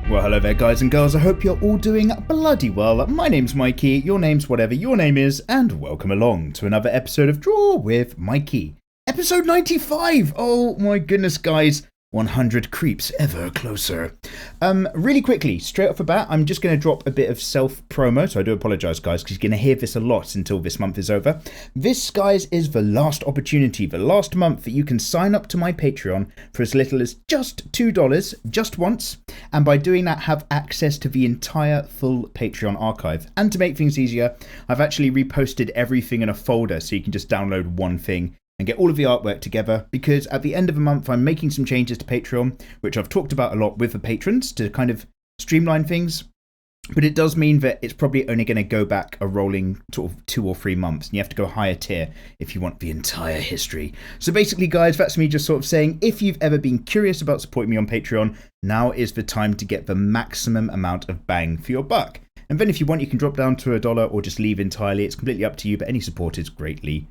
Well, hello there guys and girls, I hope you're all doing bloody well. My name's Mikey, your name's whatever your name is, and welcome along to another episode of Draw With Mikey. Episode 95! Oh my goodness guys, 100 creeps ever closer. Really quickly, straight off the bat, I'm just going to drop a bit of self-promo, so I do apologise guys, because you're going to hear this a lot until this month is over. This, guys, is the last opportunity, the last month that you can sign up to my Patreon for as little as just $2, just once, and by doing that have access to the entire full Patreon archive. And to make things easier, I've actually reposted everything in a folder so you can just download one thing and get all of the artwork together, because at the end of the month I'm making some changes to Patreon, which I've talked about a lot with the patrons to kind of streamline things. But it does mean that it's probably only going to go back a rolling sort of 2 or 3 months, and you have to go higher tier if you want the entire history. So basically guys, that's me just sort of saying, if you've ever been curious about supporting me on Patreon, now is the time to get the maximum amount of bang for your buck. And then if you want, you can drop down to $1 or just leave entirely. It's completely up to you, but any support is greatly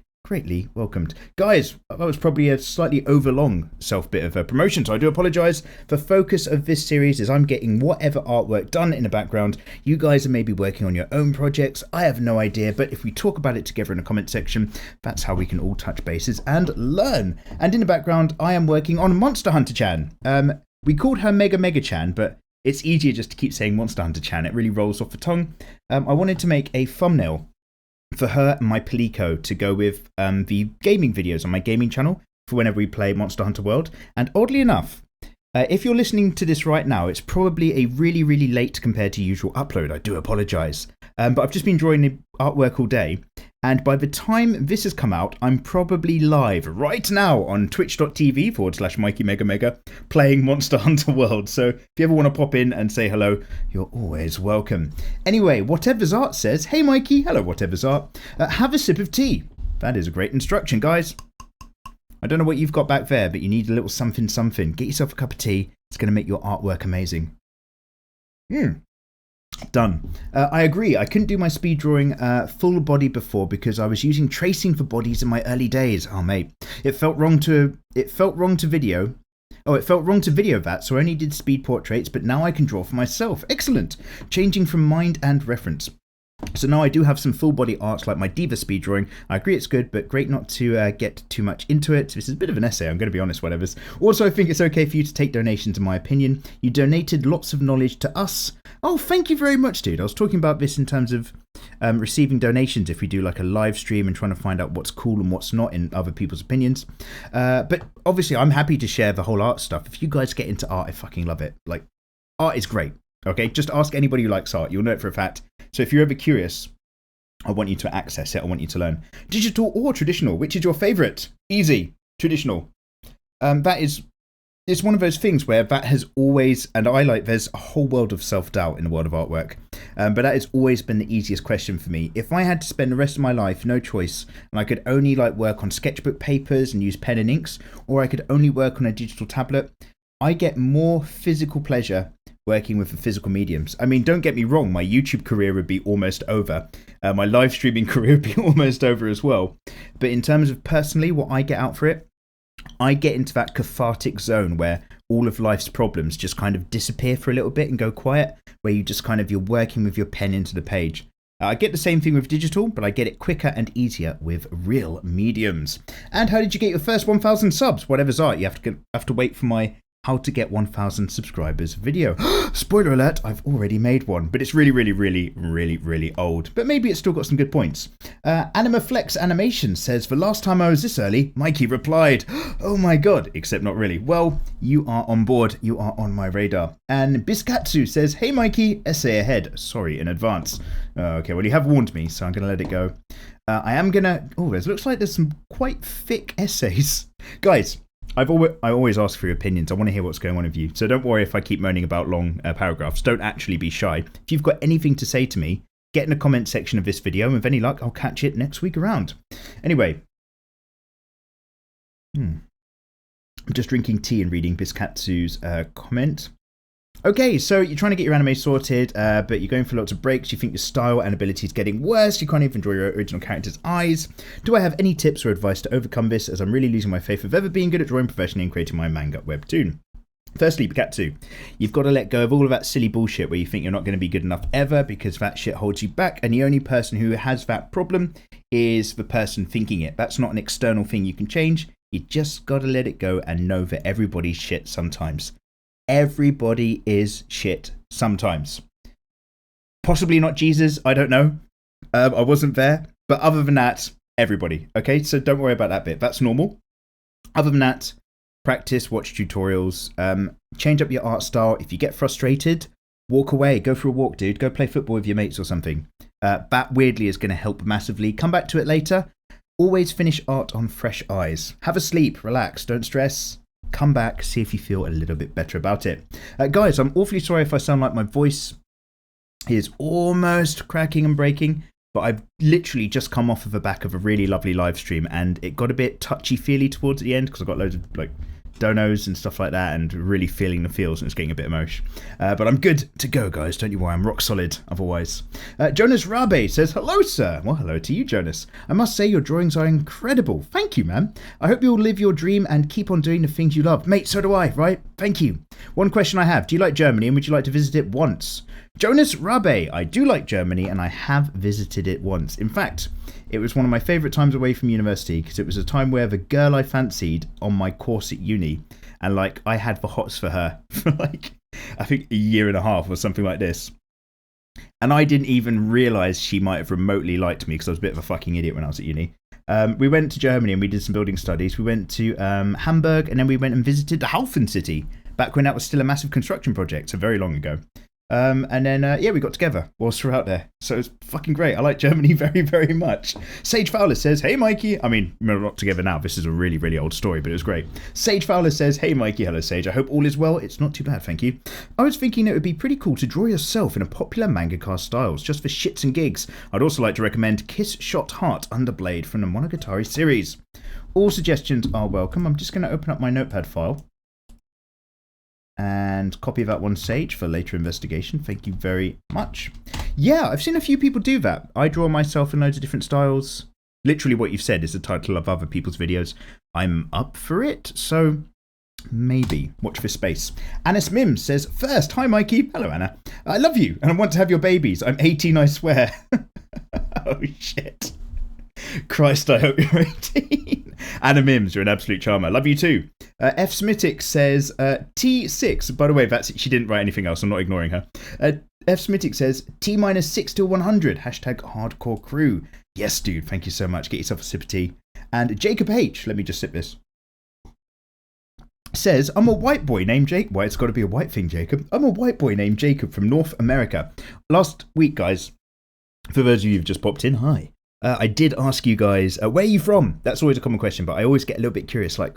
welcomed. Guys, that was probably a slightly overlong self-bit of a promotion, so I do apologise. The focus of this series is I'm getting whatever artwork done in the background. You guys are maybe working on your own projects. I have no idea, but if we talk about it together in the comment section, that's how we can all touch bases and learn. And in the background, I am working on Monster Hunter Chan. We called her Mega Chan, but it's easier just to keep saying Monster Hunter Chan. It really rolls off the tongue. I wanted to make a thumbnail for her and my Palico to go with the gaming videos on my gaming channel for whenever we play Monster Hunter World. And oddly enough, if you're listening to this right now, it's probably a really late compared to usual upload. I do apologise. But I've just been drawing the artwork all day. And by the time this has come out, I'm probably live right now on twitch.tv/mikeymegamega playing Monster Hunter World. So if you ever want to pop in and say hello, you're always welcome. Anyway, Whatever's Art says, hey Mikey, hello Whatever's Art, have a sip of tea. That is a great instruction, guys. I don't know what you've got back there, but you need a little something. Get yourself a cup of tea. It's going to make your artwork amazing. Done. I agree. I couldn't do my speed drawing full body before because I was using tracing for bodies in my early days. Oh mate, it felt wrong to video. Oh, it felt wrong to video that, so I only did speed portraits, but now I can draw for myself. Excellent. Changing from mind and reference. So now I do have some full body arts like my Diva speed drawing. I agree it's good, but great not to get too much into it. This is a bit of an essay, I'm going to be honest, whatever's. Also, I think it's okay for you to take donations, in my opinion. You donated lots of knowledge to us. Oh, thank you very much, dude. I was talking about this in terms of receiving donations if we do like a live stream and trying to find out what's cool and what's not in other people's opinions. But obviously, I'm happy to share the whole art stuff. If you guys get into art, I fucking love it. Like, art is great. Okay, just ask anybody who likes art. You'll know it for a fact. So if you're ever curious, I want you to access it. I want you to learn. Digital or traditional? Which is your favourite? Easy. Traditional. It's one of those things where that has always, and there's a whole world of self-doubt in the world of artwork. But that has always been the easiest question for me. If I had to spend the rest of my life, no choice, and I could only work on sketchbook papers and use pen and inks, or I could only work on a digital tablet, I get more physical pleasure working with the physical mediums. I mean, don't get me wrong, my YouTube career would be almost over. My live streaming career would be almost over as well. But in terms of personally what I get out for it, I get into that cathartic zone where all of life's problems just kind of disappear for a little bit and go quiet, where you just you're working with your pen into the page. I get the same thing with digital, but I get it quicker and easier with real mediums. And how did you get your first 1,000 subs? Whatever's art, you have to wait for my how to get 1,000 subscribers video. Spoiler alert, I've already made one, but it's really old. But maybe it's still got some good points. Animaflex Animation says, the last time I was this early, Mikey replied, oh my god, except not really. Well, you are on board, you are on my radar. And Biscatsu says, hey Mikey, essay ahead. Sorry in advance. Okay, well you have warned me, so I'm going to let it go. It looks like there's some quite thick essays. Guys, I always ask for your opinions. I want to hear what's going on with you. So don't worry if I keep moaning about long paragraphs. Don't actually be shy. If you've got anything to say to me, get in the comment section of this video. And with any luck, I'll catch it next week around. Anyway. I'm just drinking tea and reading Biscatsu's comment. Okay, so you're trying to get your anime sorted, but you're going for lots of breaks. You think your style and ability is getting worse. You can't even draw your original character's eyes. Do I have any tips or advice to overcome this, as I'm really losing my faith of ever being good at drawing professionally and creating my manga webtoon? Firstly, Pikatsu, you've got to let go of all of that silly bullshit where you think you're not going to be good enough ever because that shit holds you back, and the only person who has that problem is the person thinking it. That's not an external thing you can change. You just got to let it go and know that everybody's shit sometimes. Everybody is shit sometimes. Possibly not Jesus, I don't know. I wasn't there. But other than that, everybody. Okay, so don't worry about that bit. That's normal. Other than that, practice, watch tutorials, change up your art style. If you get frustrated, walk away. Go for a walk, dude. Go play football with your mates or something. That weirdly is going to help massively. Come back to it later. Always finish art on fresh eyes. Have a sleep, relax, don't stress. Come back, see if you feel a little bit better about it. Guys, I'm awfully sorry if I sound like my voice is almost cracking and breaking, but I've literally just come off of the back of a really lovely live stream, and it got a bit touchy-feely towards the end because I got loads of like donos and stuff like that, and really feeling the feels, and it's getting a bit emotional. But I'm good to go, guys. Don't you worry, I'm rock solid otherwise. Jonas Rabe says, hello, sir. Well, hello to you, Jonas. I must say your drawings are incredible. Thank you, man. I hope you'll live your dream and keep on doing the things you love. Mate, so do I, right? Thank you. One question I have. Do you like Germany, and would you like to visit it once? Jonas Rabe, I do like Germany, and I have visited it once. In fact, it was one of my favourite times away from university because it was a time where the girl I fancied on my course at uni, and like I had the hots for her for like I think a year and a half or something like this, and I didn't even realise she might have remotely liked me because I was a bit of a fucking idiot when I was at uni. We went to Germany and we did some building studies. We went to Hamburg, and then we went and visited the Haufen city back when that was still a massive construction project, so very long ago. And then, yeah, we got together whilst we were out there. So it was fucking great. I like Germany very, very much. Sage Fowler says, hey, Mikey. I mean, we're not together now. This is a really, really old story, but it was great. Sage Fowler says, hey, Mikey. Hello, Sage. I hope all is well. It's not too bad, thank you. I was thinking it would be pretty cool to draw yourself in a popular mangaka styles, just for shits and gigs. I'd also like to recommend Kiss Shot Heart Underblade from the Monogatari series. All suggestions are welcome. I'm just going to open up my notepad file and copy that one, Sage, for later investigation. Thank you very much. Yeah, I've seen a few people do that. I draw myself in loads of different styles. Literally what you've said is the title of other people's videos. I'm up for it, so maybe. Watch this space. Annis Mims says, first, hi Mikey. Hello, Anna. I love you, and I want to have your babies. I'm 18, I swear. Oh, shit. Christ, I hope you're 18. Anna Mims, you're an absolute charmer. Love you too. F. Smithick says, T6. By the way, she didn't write anything else. I'm not ignoring her. F. Smithick says, T-6 till 100. Hashtag hardcore crew. Yes, dude. Thank you so much. Get yourself a sip of tea. And Jacob H. Let me just sip this. Says, I'm a white boy named Jake. Why, it's got to be a white thing, Jacob. I'm a white boy named Jacob from North America. Last week, guys, for those of you who've just popped in, hi. I did ask you guys, where are you from? That's always a common question, but I always get a little bit curious, like,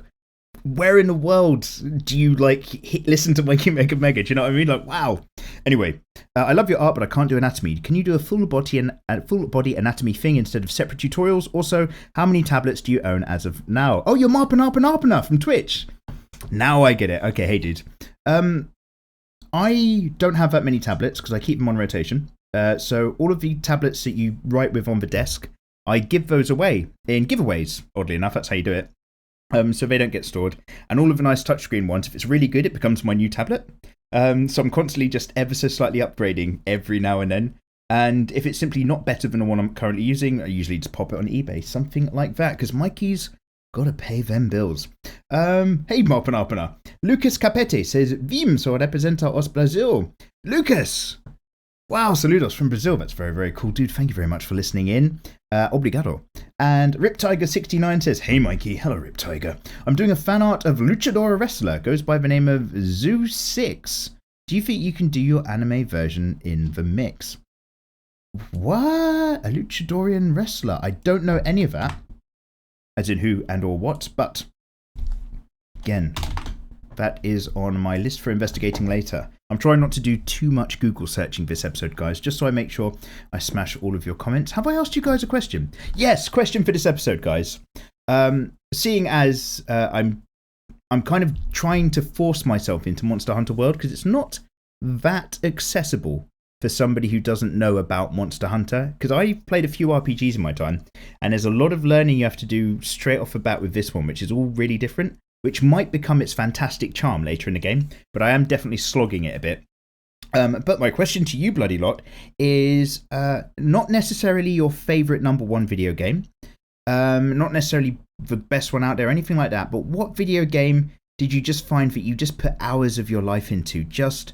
where in the world do you, like, listen to Mikey Mega Mega? Do you know what I mean? Like, wow. Anyway, I love your art, but I can't do anatomy. Can you do a full body anatomy thing instead of separate tutorials? Also, how many tablets do you own as of now? Oh, you're Marpin from Twitch. Now I get it. Okay, hey, dude. I don't have that many tablets because I keep them on rotation. So all of the tablets that you write with on the desk, I give those away in giveaways. Oddly enough, that's how you do it. So they don't get stored. And all of the nice touchscreen ones, if it's really good, it becomes my new tablet. So I'm constantly just ever so slightly upgrading every now and then. And if it's simply not better than the one I'm currently using, I usually just pop it on eBay, something like that, because Mikey's got to pay them bills. Hey, Marpana. Lucas Capete says, Vim só representa os Brasil. Lucas! Wow, saludos from Brazil. That's very, very cool, dude. Thank you very much for listening in. Obrigado. And RipTiger69 says, hey, Mikey. Hello, RipTiger. I'm doing a fan art of Luchador Wrestler. Goes by the name of Zoo6. Do you think you can do your anime version in the mix? What? A Luchadorian wrestler? I don't know any of that. As in who and or what, but again, that is on my list for investigating later. I'm trying not to do too much Google searching this episode, guys, just so I make sure I smash all of your comments. Have I asked you guys a question? Yes, question for this episode, guys. Seeing as I'm kind of trying to force myself into Monster Hunter World because it's not that accessible for somebody who doesn't know about Monster Hunter. Because I've played a few RPGs in my time, and there's a lot of learning you have to do straight off the bat with this one, which is all really different. which might become its fantastic charm later in the game, but I am definitely slogging it a bit. But my question to you, bloody lot, is not necessarily your favourite number one video game, not necessarily the best one out there, anything like that, but what video game did you just find that you just put hours of your life into? Just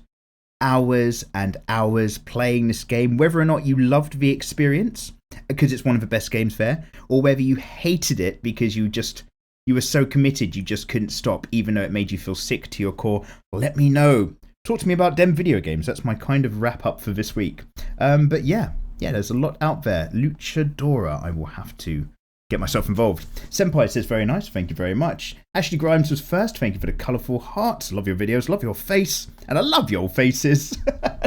hours and hours playing this game, whether or not you loved the experience, because it's one of the best games there, or whether you hated it because you were so committed you just couldn't stop, even though it made you feel sick to your core. Let me know. Talk to me about them video games. That's my kind of wrap up for this week. But yeah, there's a lot out there. Luchadora, I will have to get myself involved. Senpai says, very nice, thank you very much. Ashley Grimes was first, thank you for the colourful hearts. Love your videos, love your face, and I love your faces.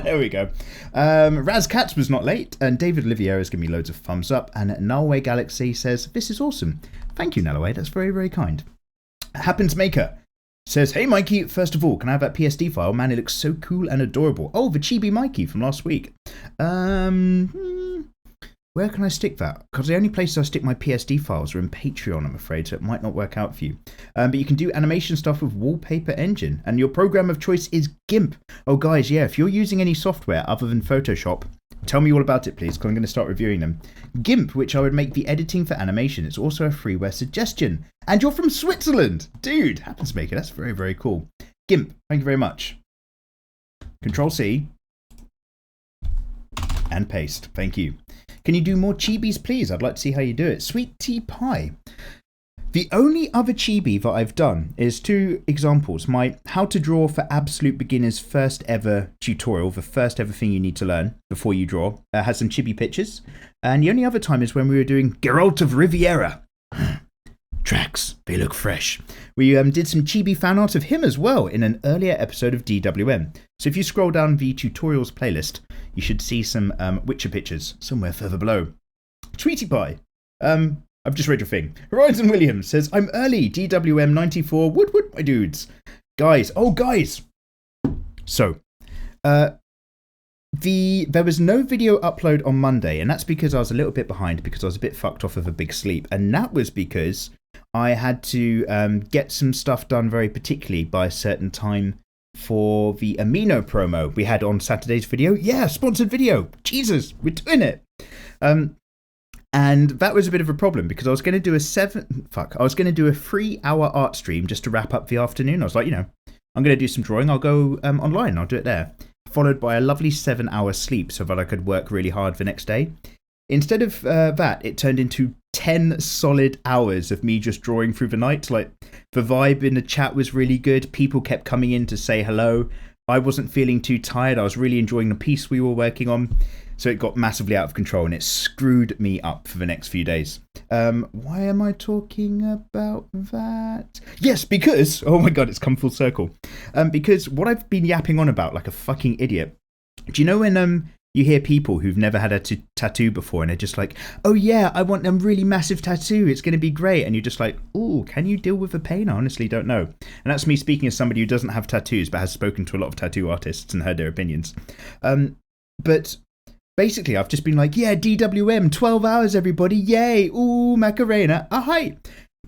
There we go. Raz Katz was not late, and David Olivier has given me loads of thumbs up, and Nalway Galaxy says, this is awesome. Thank you, Nalway, that's very, very kind. Happens Maker says, hey Mikey, first of all, can I have that PSD file? Man, it looks so cool and adorable. Oh, the chibi Mikey from last week. Where can I stick that? Because the only places I stick my PSD files are in Patreon, I'm afraid, so it might not work out for you. But you can do animation stuff with Wallpaper Engine, and your program of choice is GIMP. Oh guys, yeah, if you're using any software other than Photoshop, tell me all about it, please, because I'm going to start reviewing them. GIMP, which I would make the editing for animation. It's also a freeware suggestion. And you're from Switzerland! Dude, happens to make it. That's very, very cool. GIMP, thank you very much. Control-C. And paste. Thank you. Can you do more chibis, please? I'd like to see how you do it. Sweet Tea Pie. The only other chibi that I've done is two examples. My How to Draw for Absolute Beginners first ever tutorial, the first ever thing you need to learn before you draw, has some chibi pictures. And the only other time is when we were doing Geralt of Riviera. Tracks, they look fresh. We did some chibi fan art of him as well in an earlier episode of DWM. So if you scroll down the tutorials playlist, you should see some Witcher pictures somewhere further below. Tweety Pie. I've just read your thing. Horizon Williams says, I'm early, DWM 94, wood, my dudes. Guys, So, there was no video upload on Monday, and that's because I was a little bit behind because I was a bit fucked off of a big sleep. And that was because I had to get some stuff done very particularly by a certain time for the Amino promo we had on Saturday's video. Yeah, sponsored video. Jesus, we're doing it. And that was a bit of a problem because I was going to do a 3-hour art stream just to wrap up the afternoon. I was like, I'm going to do some drawing. I'll go online. I'll do it there. Followed by a lovely 7-hour sleep so that I could work really hard the next day. Instead of that, it turned into 10 solid hours of me just drawing through the night. Like, the vibe in the chat was really good. People kept coming in to say hello. I wasn't feeling too tired. I was really enjoying the piece we were working on. So it got massively out of control and it screwed me up for the next few days. Why am I talking about that? Yes, because, oh my God, it's come full circle. Because what I've been yapping on about like a fucking idiot. Do you know when you hear people who've never had a tattoo before and they're just like, oh yeah, I want a really massive tattoo. It's going to be great. And you're just like, oh, can you deal with the pain? I honestly don't know. And that's me speaking as somebody who doesn't have tattoos but has spoken to a lot of tattoo artists and heard their opinions. But basically, I've just been like, yeah, DWM, 12 hours, everybody. Yay. Ooh, Macarena. Hi.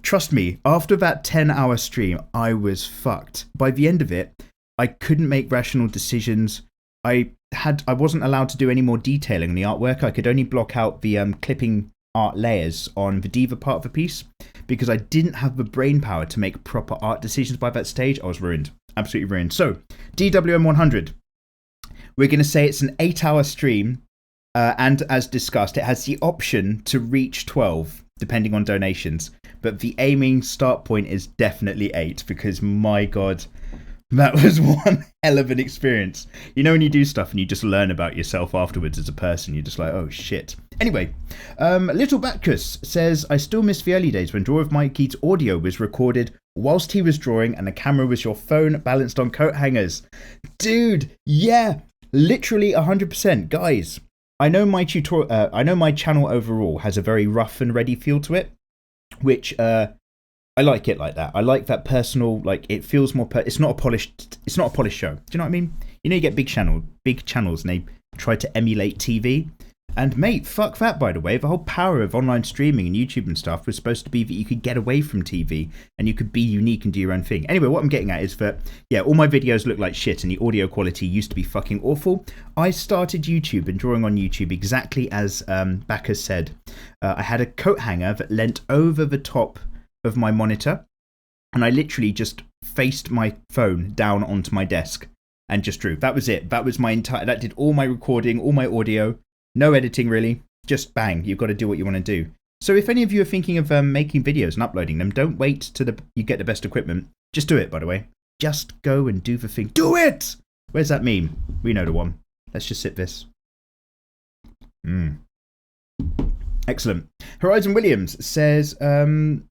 Trust me, after that 10-hour stream, I was fucked. By the end of it, I couldn't make rational decisions. I wasn't allowed to do any more detailing in the artwork. I could only block out the clipping art layers on the diva part of the piece because I didn't have the brain power to make proper art decisions by that stage. I was ruined. Absolutely ruined. So, DWM 100. We're going to say it's an 8-hour stream. And as discussed, it has the option to reach 12, depending on donations. But the aiming start point is definitely 8, because my God, that was one hell of an experience. You know when you do stuff and you just learn about yourself afterwards as a person, you're just like, oh shit. Anyway, Little Batkus says, I still miss the early days when Draw With Mikey's audio was recorded whilst he was drawing and the camera was your phone balanced on coat hangers. Dude, yeah, literally 100%. Guys, I know my channel overall has a very rough and ready feel to it, which I like it like that. I like that personal, like it feels more. It's not a polished show. Do you know what I mean? You know, you get big channels and they try to emulate TV. And mate, fuck that, by the way. The whole power of online streaming and YouTube and stuff was supposed to be that you could get away from TV and you could be unique and do your own thing. Anyway, what I'm getting at is that, yeah, all my videos look like shit and the audio quality used to be fucking awful. I started YouTube and drawing on YouTube exactly as Bacchus said. I had a coat hanger that leant over the top of my monitor and I literally just faced my phone down onto my desk and just drew. That was it. That was my entire, that did all my recording, all my audio. No editing, really. Just bang. You've got to do what you want to do. So if any of you are thinking of making videos and uploading them, don't wait till you get the best equipment. Just do it, by the way. Just go and do the thing. Do it! Where's that meme? We know the one. Let's just sip this. Excellent. Horizon Williams says, oh,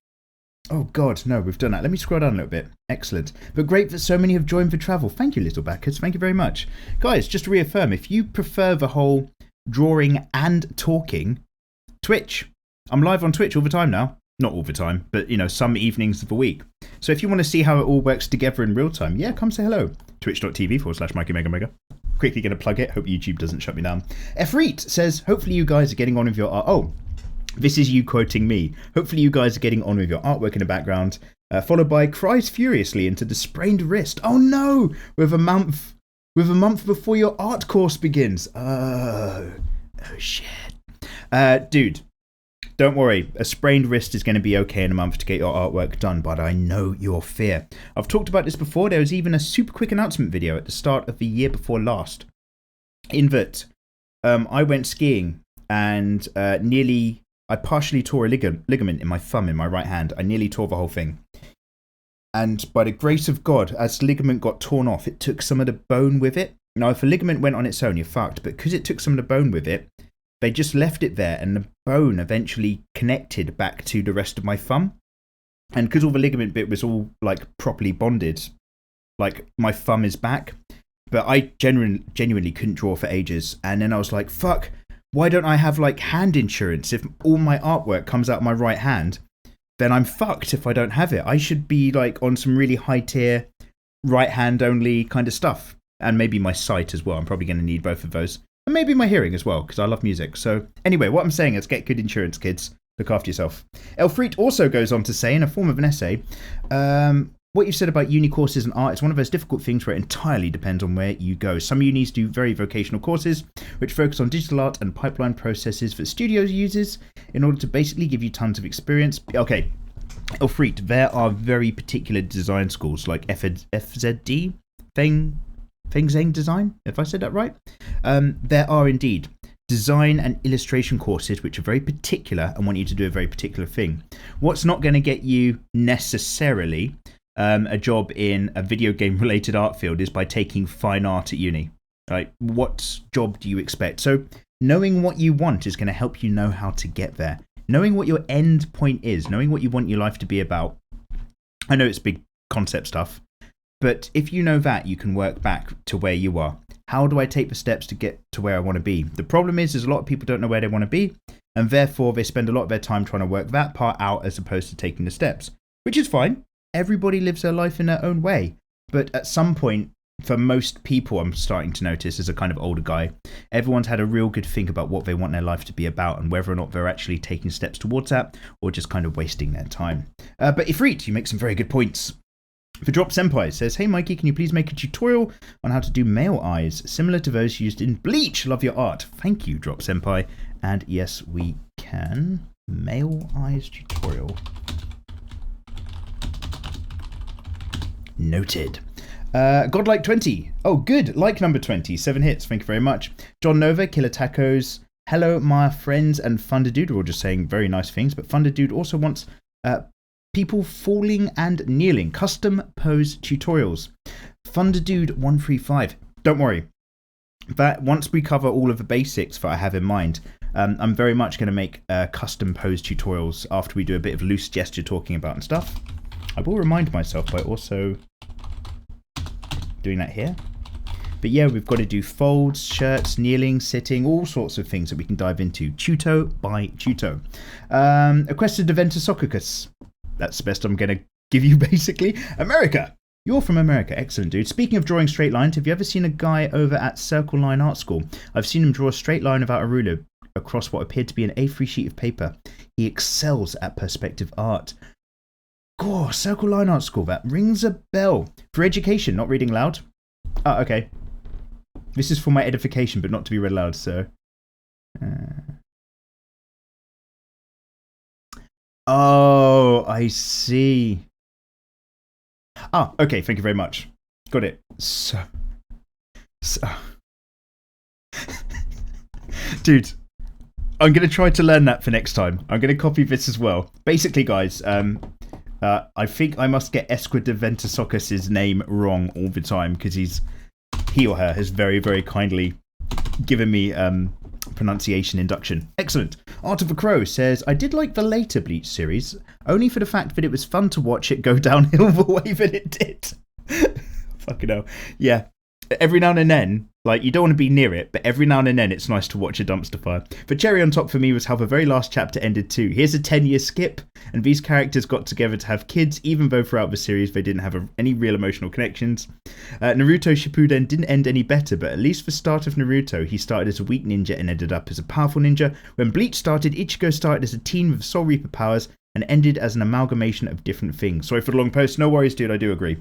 God, no, we've done that. Let me scroll down a little bit. Excellent. But great that so many have joined the travel. Thank you, little backers. Thank you very much. Guys, just to reaffirm, if you prefer the whole drawing and talking, Twitch. I'm live on Twitch all the time now. Not all the time, but, you know, some evenings of the week. So if you want to see how it all works together in real time, yeah, come say hello. Twitch.tv/mikeymegamega. Quickly going to plug it. Hope YouTube doesn't shut me down. Efreet says, hopefully you guys are getting on with your art. Oh, this is you quoting me. Hopefully you guys are getting on with your artwork in the background. Followed by cries furiously into the sprained wrist. Oh no! With a month before your art course begins. Oh shit. Dude, don't worry. A sprained wrist is going to be okay in a month to get your artwork done, but I know your fear. I've talked about this before. There was even a super quick announcement video at the start of the year before last. In that, I went skiing and I partially tore a ligament in my thumb in my right hand. I nearly tore the whole thing. And by the grace of God, as the ligament got torn off, it took some of the bone with it. Now, if a ligament went on its own, you're fucked. But because it took some of the bone with it, they just left it there. And the bone eventually connected back to the rest of my thumb. And because all the ligament bit was all, like, properly bonded, like, my thumb is back. But I genuinely couldn't draw for ages. And then I was like, fuck, why don't I have, like, hand insurance? If all my artwork comes out my right hand, then I'm fucked if I don't have it. I should be like on some really high tier, right hand only kind of stuff. And maybe my sight as well. I'm probably going to need both of those. And maybe my hearing as well, because I love music. So anyway, what I'm saying is get good insurance, kids. Look after yourself. Elfreet also goes on to say, in a form of an essay, what you've said about uni courses and art is one of those difficult things where it entirely depends on where you go. Some unis do very vocational courses, which focus on digital art and pipeline processes that studios uses in order to basically give you tons of experience. Okay, Elfreet, there are very particular design schools like FZD, Feng Zeng Design, if I said that right. There are indeed design and illustration courses which are very particular and want you to do a very particular thing. What's not going to get you necessarily a job in a video game related art field is by taking fine art at uni. Right? What job do you expect? So knowing what you want is going to help you know how to get there. Knowing what your end point is, knowing what you want your life to be about. I know it's big concept stuff, but if you know that, you can work back to where you are. How do I take the steps to get to where I want to be? The problem is a lot of people don't know where they want to be, and therefore they spend a lot of their time trying to work that part out as opposed to taking the steps, which is fine. Everybody lives their life in their own way, but at some point, for most people, I'm starting to notice as a kind of older guy, everyone's had a real good think about what they want their life to be about and whether or not they're actually taking steps towards that or just kind of wasting their time. But Ifrit, you make some very good points. The Drop Senpai says, hey Mikey, can you please make a tutorial on how to do male eyes similar to those used in Bleach? Love your art. Thank you, Drop Senpai. And yes, we can. Male eyes tutorial. Noted. Godlike 20. Oh, good. Like number 20. 7 hits. Thank you very much. John Nova, Killer Tacos. Hello, my friends. And Thunderdude are all just saying very nice things. But Thunderdude also wants people falling and kneeling. Custom pose tutorials. Thunderdude135. Don't worry. That once we cover all of the basics that I have in mind, I'm very much going to make custom pose tutorials after we do a bit of loose gesture talking about and stuff. I will remind myself by also doing that here. But yeah, we've got to do folds, shirts, kneeling, sitting, all sorts of things that we can dive into. Tuto by Tuto. Equestra Deventus. That's the best I'm going to give you, basically. America. You're from America. Excellent, dude. Speaking of drawing straight lines, have you ever seen a guy over at Circle Line Art School? I've seen him draw a straight line without a ruler. across what appeared to be an A3 sheet of paper. He excels at perspective art. Gore, circle line art school. That rings a bell. For education, not reading loud. Oh, okay. This is for my edification, but not to be read loud, so. Oh, I see. Ah, okay, thank you very much. Got it. So. Dude, I'm going to try to learn that for next time. I'm going to copy this as well. Basically, guys, I think I must get Esquid de Ventusocus's name wrong all the time because he or her has very, very kindly given me pronunciation induction. Excellent. Art of a Crow says, I did like the later Bleach series, only for the fact that it was fun to watch it go downhill the way that it did. Fucking hell. Yeah. Every now and then, like, you don't want to be near it, but every now and then it's nice to watch a dumpster fire. The cherry on top for me was how the very last chapter ended too. Here's a 10-year skip, and these characters got together to have kids, even though throughout the series they didn't have any real emotional connections. Naruto Shippuden didn't end any better, but at least the start of Naruto, he started as a weak ninja and ended up as a powerful ninja. When Bleach started, Ichigo started as a teen with Soul Reaper powers and ended as an amalgamation of different things. Sorry for the long post. No worries, dude. I do agree.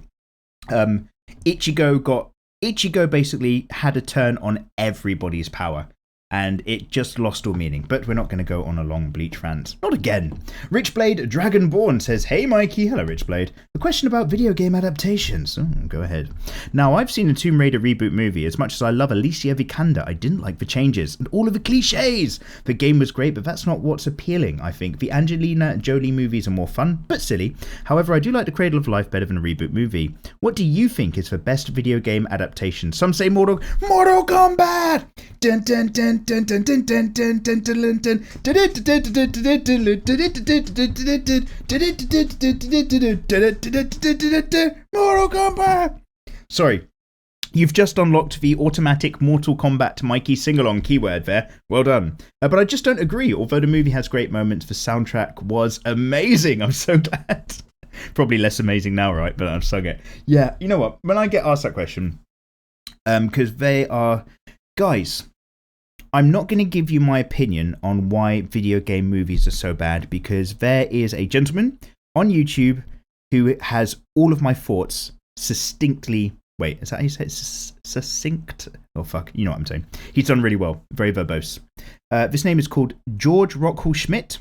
Ichigo basically had a turn on everybody's power, and it just lost all meaning. But we're not going to go on a long Bleach rant. Not again. Richblade Dragonborn says, hey Mikey. Hello Richblade. A question about video game adaptations. Oh, go ahead. Now, I've seen the Tomb Raider reboot movie. As much as I love Alicia Vikander, I didn't like the changes and all of the cliches. The game was great, but that's not what's appealing, I think. The Angelina Jolie movies are more fun, but silly. However, I do like the Cradle of Life better than a reboot movie. What do you think is the best video game adaptation? Some say Mortal Kombat! Dun dun dun dun dun dun dun dun dun dun dun. Mortal Kombat! Sorry, you've just unlocked the automatic Mortal Kombat Mikey sing-along keyword there. Well done. But I just don't agree. Although the movie has great moments, the soundtrack was amazing. I'm so glad. Probably less amazing now, right? But I've sung it. Yeah, you know what? When I get asked that question, because they are... Guys, I'm not going to give you my opinion on why video game movies are so bad, because there is a gentleman on YouTube who has all of my thoughts succinctly... Wait, is that how you say it? Succinct? Oh, fuck. You know what I'm saying. He's done really well. Very verbose. This name is called George Rockhall Schmidt.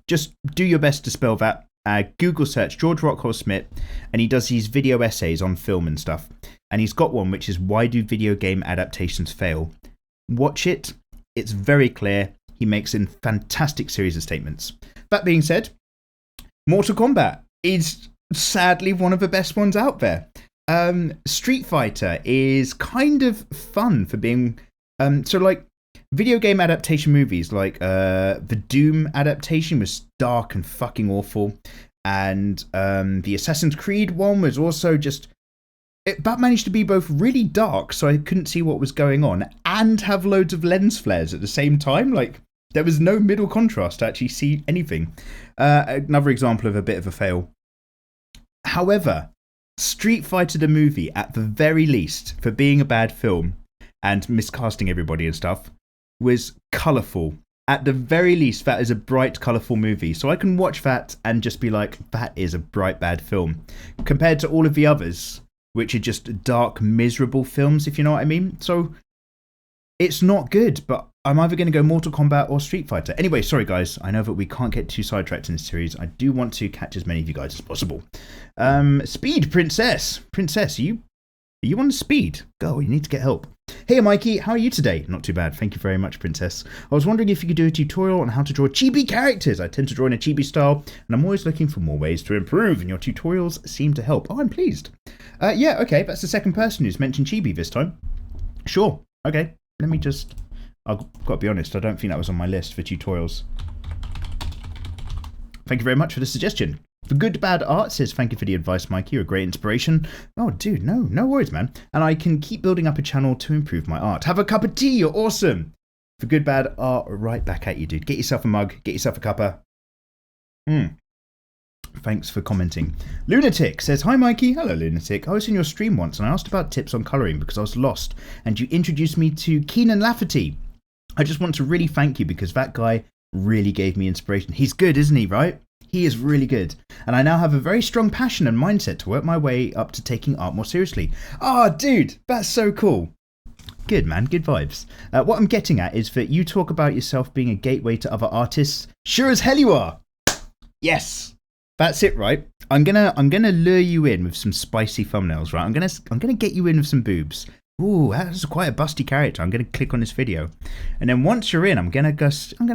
Just do your best to spell that. Google search George Rockhall Schmidt, and he does these video essays on film and stuff. And he's got one which is Why Do Video Game Adaptations Fail? Watch it. It's very clear. He makes a fantastic series of statements. That being said, Mortal Kombat is sadly one of the best ones out there. Street Fighter is kind of fun for being... So, like, video game adaptation movies, like the Doom adaptation was dark and fucking awful. And the Assassin's Creed one was also just... That managed to be both really dark, so I couldn't see what was going on, and have loads of lens flares at the same time. Like, there was no middle contrast to actually see anything. Another example of a bit of a fail. However, Street Fighter the movie, at the very least, for being a bad film and miscasting everybody and stuff, was colourful. At the very least, that is a bright, colourful movie. So I can watch that and just be like, that is a bright, bad film. Compared to all of the others, which are just dark, miserable films, if you know what I mean. So it's not good, but I'm either going to go Mortal Kombat or Street Fighter. Anyway, sorry guys, I know that we can't get too sidetracked in this series. I do want to catch as many of you guys as possible. Speed Princess. Princess, are you on speed? Girl, you need to get help. Hey Mikey, how are you today? Not too bad, thank you very much, Princess. I was wondering if you could do a tutorial on how to draw chibi characters. I tend to draw in a chibi style, and I'm always looking for more ways to improve, and your tutorials seem to help. Oh, I'm pleased. Yeah, okay, that's the second person who's mentioned chibi this time. Sure, okay, let me just... I've got to be honest, I don't think that was on my list for tutorials. Thank you very much for the suggestion. The Good Bad Art says, thank you for the advice, Mikey. You're a great inspiration. Oh, dude, no worries, man. And I can keep building up a channel to improve my art. Have a cup of tea. You're awesome. The Good Bad Art, right back at you, dude. Get yourself a mug. Get yourself a cuppa. Thanks for commenting. Lunatic says, hi, Mikey. Hello, Lunatic. I was in your stream once and I asked about tips on colouring because I was lost. And you introduced me to Keenan Lafferty. I just want to really thank you because that guy really gave me inspiration. He's good, isn't he, right? He is really good. And I now have a very strong passion and mindset to work my way up to taking art more seriously. Ah, dude, that's so cool. Good, man. Good vibes. What I'm getting at is that you talk about yourself being a gateway to other artists. Sure as hell you are. Yes. That's it, right? I'm gonna lure you in with some spicy thumbnails, right? I'm gonna get you in with some boobs. Ooh, that's quite a busty character. I'm gonna click on this video. And then once you're in, I'm gonna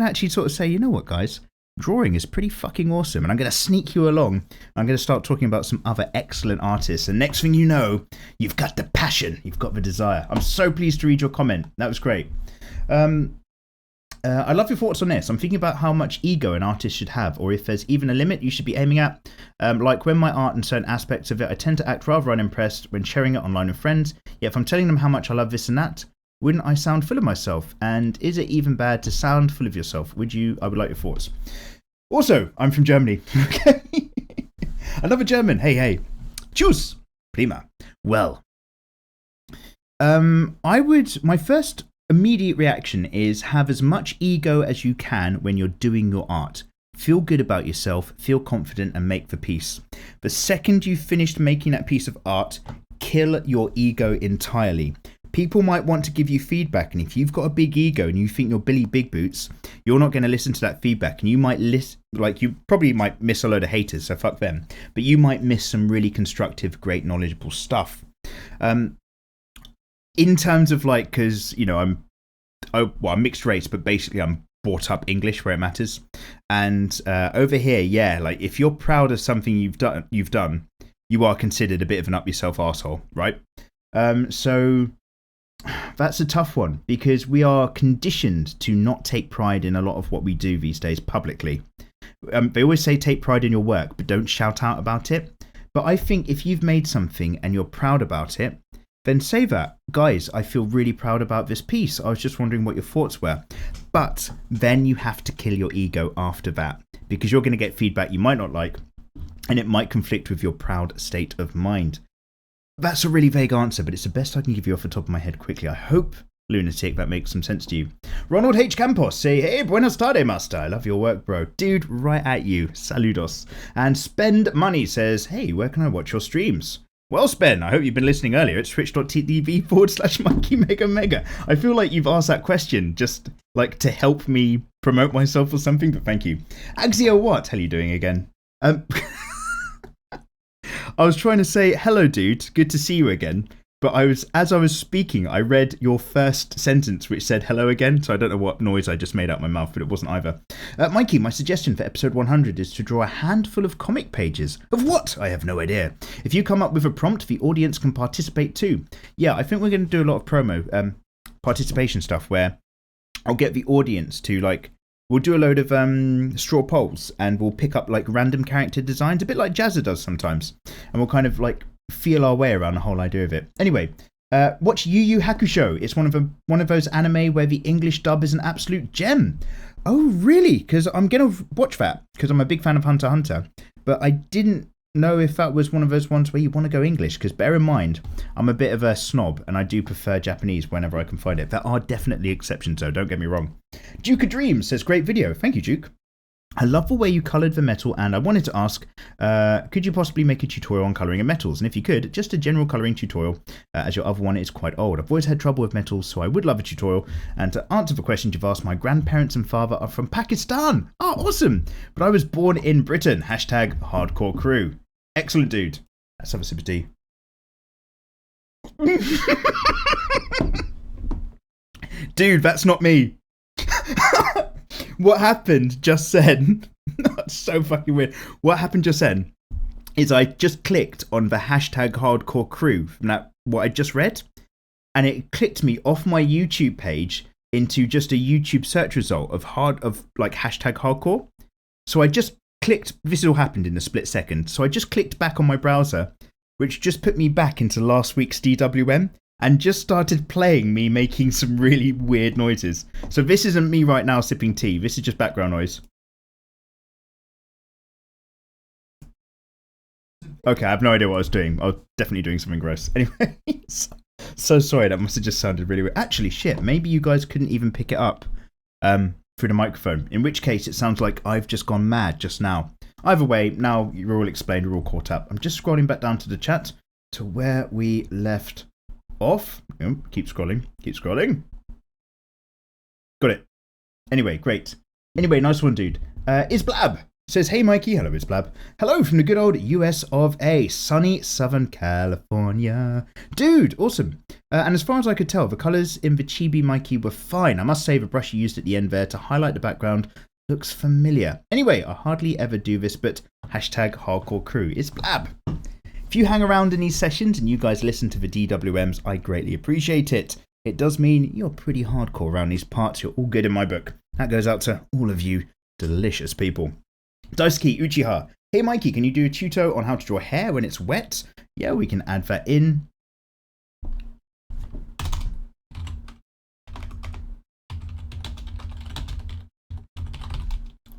actually sort of say, you know what, guys? Drawing is pretty fucking awesome, and I'm going to sneak you along. I'm going to start talking about some other excellent artists, and next thing you know, you've got the passion, you've got the desire. I'm so pleased to read your comment. That was great. I love your thoughts on this. I'm thinking about how much ego an artist should have, or if there's even a limit you should be aiming at. Like when my art and certain aspects of it, I tend to act rather unimpressed when sharing it online with friends, yet if I'm telling them how much I love this and that, wouldn't I sound full of myself? And is it even bad to sound full of yourself? I would like your thoughts. Also, I'm from Germany. Okay. Another German. Hey. Tschüss. Prima. Well, my first immediate reaction is have as much ego as you can when you're doing your art. Feel good about yourself, feel confident, and make the piece. The second you've finished making that piece of art, kill your ego entirely. People might want to give you feedback, and if you've got a big ego and you think you're Billy Big Boots, you're not going to listen to that feedback, and you probably might miss a load of haters, so fuck them, but you might miss some really constructive, great, knowledgeable stuff. In terms of because I'm mixed race, but basically I'm brought up English where it matters, and over here, if you're proud of something you've done, you are considered a bit of an up yourself arsehole, right? So that's a tough one because we are conditioned to not take pride in a lot of what we do these days publicly. They always say take pride in your work, but don't shout out about it. But I think if you've made something and you're proud about it, then say that. Guys, I feel really proud about this piece. I was just wondering what your thoughts were. But then you have to kill your ego after that because you're going to get feedback you might not like and it might conflict with your proud state of mind. That's a really vague answer, but it's the best I can give you off the top of my head quickly. I hope, lunatic, that makes some sense to you. Ronald H. Campos, say, hey, buenas tardes, master. I love your work, bro. Dude, right at you. Saludos. And Spend Money says, hey, where can I watch your streams? Well, Spen, I hope you've been listening earlier. It's twitch.tv/mikeymegamega. I feel like you've asked that question just to help me promote myself or something, but thank you. Axio, what? How are you doing again? I was trying to say, hello, dude. Good to see you again. But as I was speaking, I read your first sentence, which said hello again. So I don't know what noise I just made out my mouth, but it wasn't either. Mikey, my suggestion for episode 100 is to draw a handful of comic pages. Of what? I have no idea. If you come up with a prompt, the audience can participate too. Yeah, I think we're going to do a lot of promo, participation stuff where I'll get the audience to we'll do a load of straw polls and we'll pick up random character designs, a bit like Jazza does sometimes. And we'll kind of feel our way around the whole idea of it. Anyway, watch Yu Yu Hakusho. It's one of those anime where the English dub is an absolute gem. Oh, really? Because I'm going to watch that because I'm a big fan of Hunter x Hunter. But I didn't know if that was one of those ones where you want to go English, because bear in mind, I'm a bit of a snob and I do prefer Japanese whenever I can find it. There are definitely exceptions though, don't get me wrong. Duke of Dreams says, great video. Thank you, Duke. I love the way you coloured the metal, and I wanted to ask, could you possibly make a tutorial on colouring in metals? And if you could, just a general colouring tutorial, as your other one is quite old. I've always had trouble with metals, so I would love a tutorial. And to answer the question you've asked, my grandparents and father are from Pakistan. Oh, awesome. But I was born in Britain. Hashtag hardcore crew. Excellent, dude. Let's have a sip of tea. Dude, that's not me. What happened just then, that's so fucking weird. What happened just then is I just clicked on the hashtag hardcore crew from what I just read, and it clicked me off my YouTube page into just a YouTube search result of hashtag hardcore. So I just clicked, this all happened in a split second. So I just clicked back on my browser, which just put me back into last week's DWM. And just started playing me making some really weird noises. So this isn't me right now sipping tea. This is just background noise. Okay, I have no idea what I was doing. I was definitely doing something gross. Anyways, So sorry, that must have just sounded really weird. Actually, shit, maybe you guys couldn't even pick it up through the microphone, in which case it sounds like I've just gone mad just now. Either way, now you're all explained, you're all caught up. I'm just scrolling back down to the chat to where we left off. Keep scrolling, keep scrolling. Got it. Anyway, great. Anyway, nice one, dude. Isblab says, hey Mikey, hello Isblab. Hello from the good old US of A, sunny Southern California. Dude, awesome. And as far as I could tell, the colours in the Chibi Mikey were fine. I must say the brush you used at the end there to highlight the background looks familiar. Anyway, I hardly ever do this, but hashtag hardcore crew is blab. If you hang around in these sessions and you guys listen to the DWMs, I greatly appreciate it. It does mean you're pretty hardcore around these parts. You're all good in my book. That goes out to all of you delicious people. Daisuke Uchiha. Hey Mikey, can you do a tuto on how to draw hair when it's wet? Yeah, we can add that in.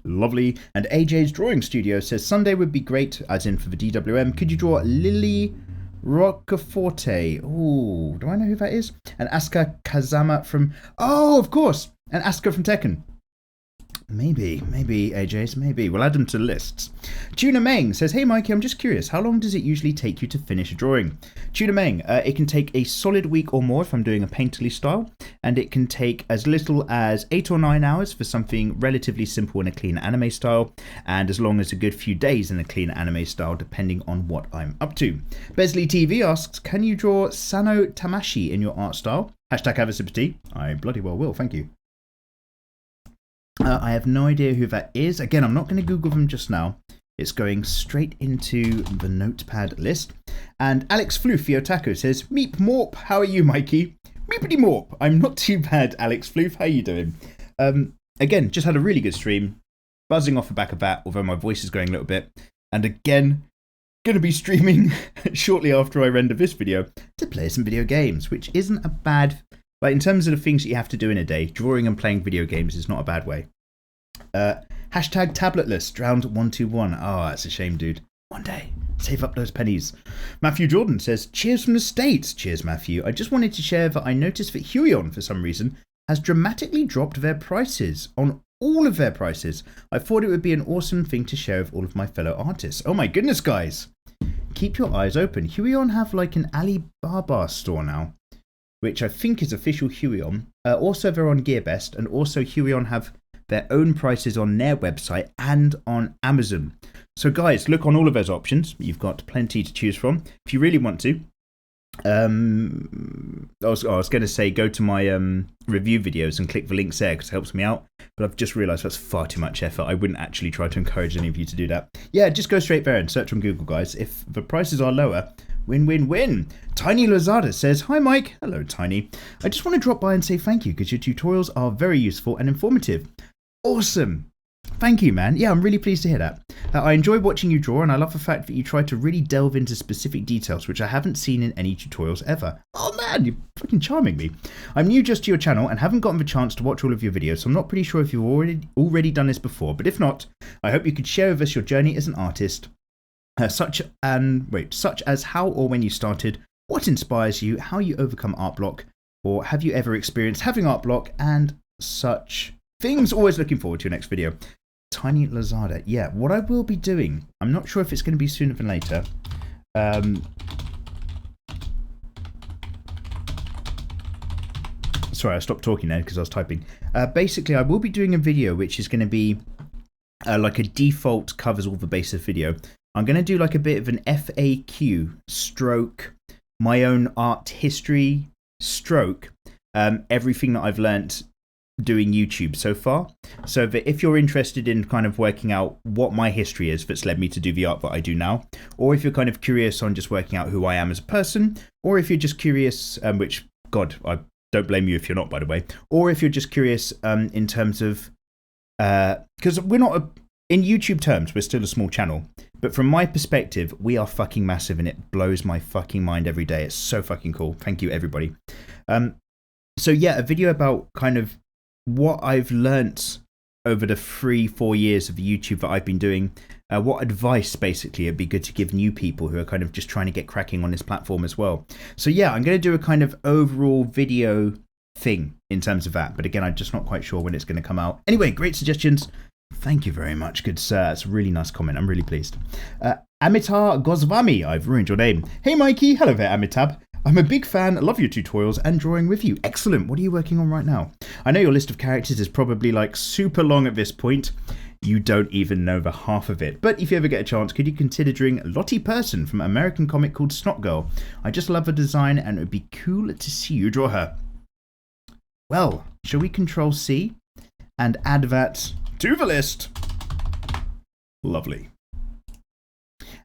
Lovely. And AJ's Drawing Studio says Sunday would be great, as in for the DWM. Could you draw Lily Roccaforte? Ooh, do I know who that is? And Asuka Kazama from... Oh, of course! And Asuka from Tekken. Maybe AJ's, maybe. We'll add them to the lists. Tuna Meng says, hey Mikey, I'm just curious, how long does it usually take you to finish a drawing? Tuna Meng, it can take a solid week or more if I'm doing a painterly style, and it can take as little as 8 or 9 hours for something relatively simple in a clean anime style, and as long as a good few days in a clean anime style, depending on what I'm up to. Besley TV asks, can you draw Sano Tamashi in your art style? Hashtag have a sip of tea. I bloody well will, thank you. I have no idea who that is. Again, I'm not going to Google them just now. It's going straight into the notepad list. And Alex Floof, Taco says, Meep Morp, how are you, Mikey? Meepity Morp. I'm not too bad, Alex Floof. How are you doing? Again, just had a really good stream. Buzzing off the back of that, although my voice is going a little bit. And again, going to be streaming shortly after I render this video to play some video games, which isn't a bad... Like, in terms of the things that you have to do in a day, drawing and playing video games is not a bad way. Hashtag tabletless, drowned 121. Oh, that's a shame, dude. One day, save up those pennies. Matthew Jordan says, cheers from the States. Cheers, Matthew. I just wanted to share that I noticed that Huion, for some reason, has dramatically dropped their prices on all of their prices. I thought it would be an awesome thing to share with all of my fellow artists. Oh my goodness, guys. Keep your eyes open. Huion have like an Alibaba store now, which I think is official Huion. Also, they're on GearBest, and also Huion have their own prices on their website and on Amazon. So guys, look on all of those options. You've got plenty to choose from. If you really want to, I was going to say go to my review videos and click the links there because it helps me out. But I've just realised that's far too much effort. I wouldn't actually try to encourage any of you to do that. Yeah, just go straight there and search on Google, guys. If the prices are lower, win, win, win. Tiny Lazada says, hi Mike. Hello, Tiny. I just want to drop by and say thank you because your tutorials are very useful and informative. Awesome. Thank you, man. Yeah, I'm really pleased to hear that. I enjoy watching you draw, and I love the fact that you try to really delve into specific details, which I haven't seen in any tutorials ever. Oh man, you're fucking charming me. I'm new just to your channel and haven't gotten the chance to watch all of your videos, so I'm not pretty sure if you've already done this before, but if not, I hope you could share with us your journey as an artist, such as how or when you started, what inspires you, how you overcome art block, or have you ever experienced having art block, and such things. Always looking forward to your next video. Tiny Lazada. Yeah, what I will be doing, I'm not sure if it's going to be sooner than later. Sorry, I stopped talking there because I was typing. Basically, I will be doing a video which is going to be like a default covers all the bases video. I'm going to do like a bit of an FAQ stroke, my own art history stroke, everything that I've learnt doing YouTube so far, so that if you're interested in kind of working out what my history is that's led me to do the art that I do now, or if you're kind of curious on just working out who I am as a person, or if you're just curious, which, God, I don't blame you if you're not, by the way, or if you're just curious in terms of, because we're not, in YouTube terms, we're still a small channel, but from my perspective, we are fucking massive and it blows my fucking mind every day. It's so fucking cool. Thank you, everybody. So yeah, a video about kind of what I've learnt over the 3-4 years of YouTube that I've been doing, what advice basically it'd be good to give new people who are kind of just trying to get cracking on this platform as well. So yeah, I'm going to do a kind of overall video thing in terms of that, but again, I'm just not quite sure when it's going to come out. Anyway, great suggestions. Thank you very much, good sir. It's a really nice comment. I'm really pleased. Amitar Goswami, I've ruined your name. Hey Mikey, hello there Amitab. I'm a big fan, love your tutorials and drawing with you. Excellent, what are you working on right now? I know your list of characters is probably like super long at this point. You don't even know the half of it. But if you ever get a chance, could you consider drawing Lottie Person from an American comic called Snot Girl? I just love her design and it would be cool to see you draw her. Well, shall we Control C and add that to the list? Lovely.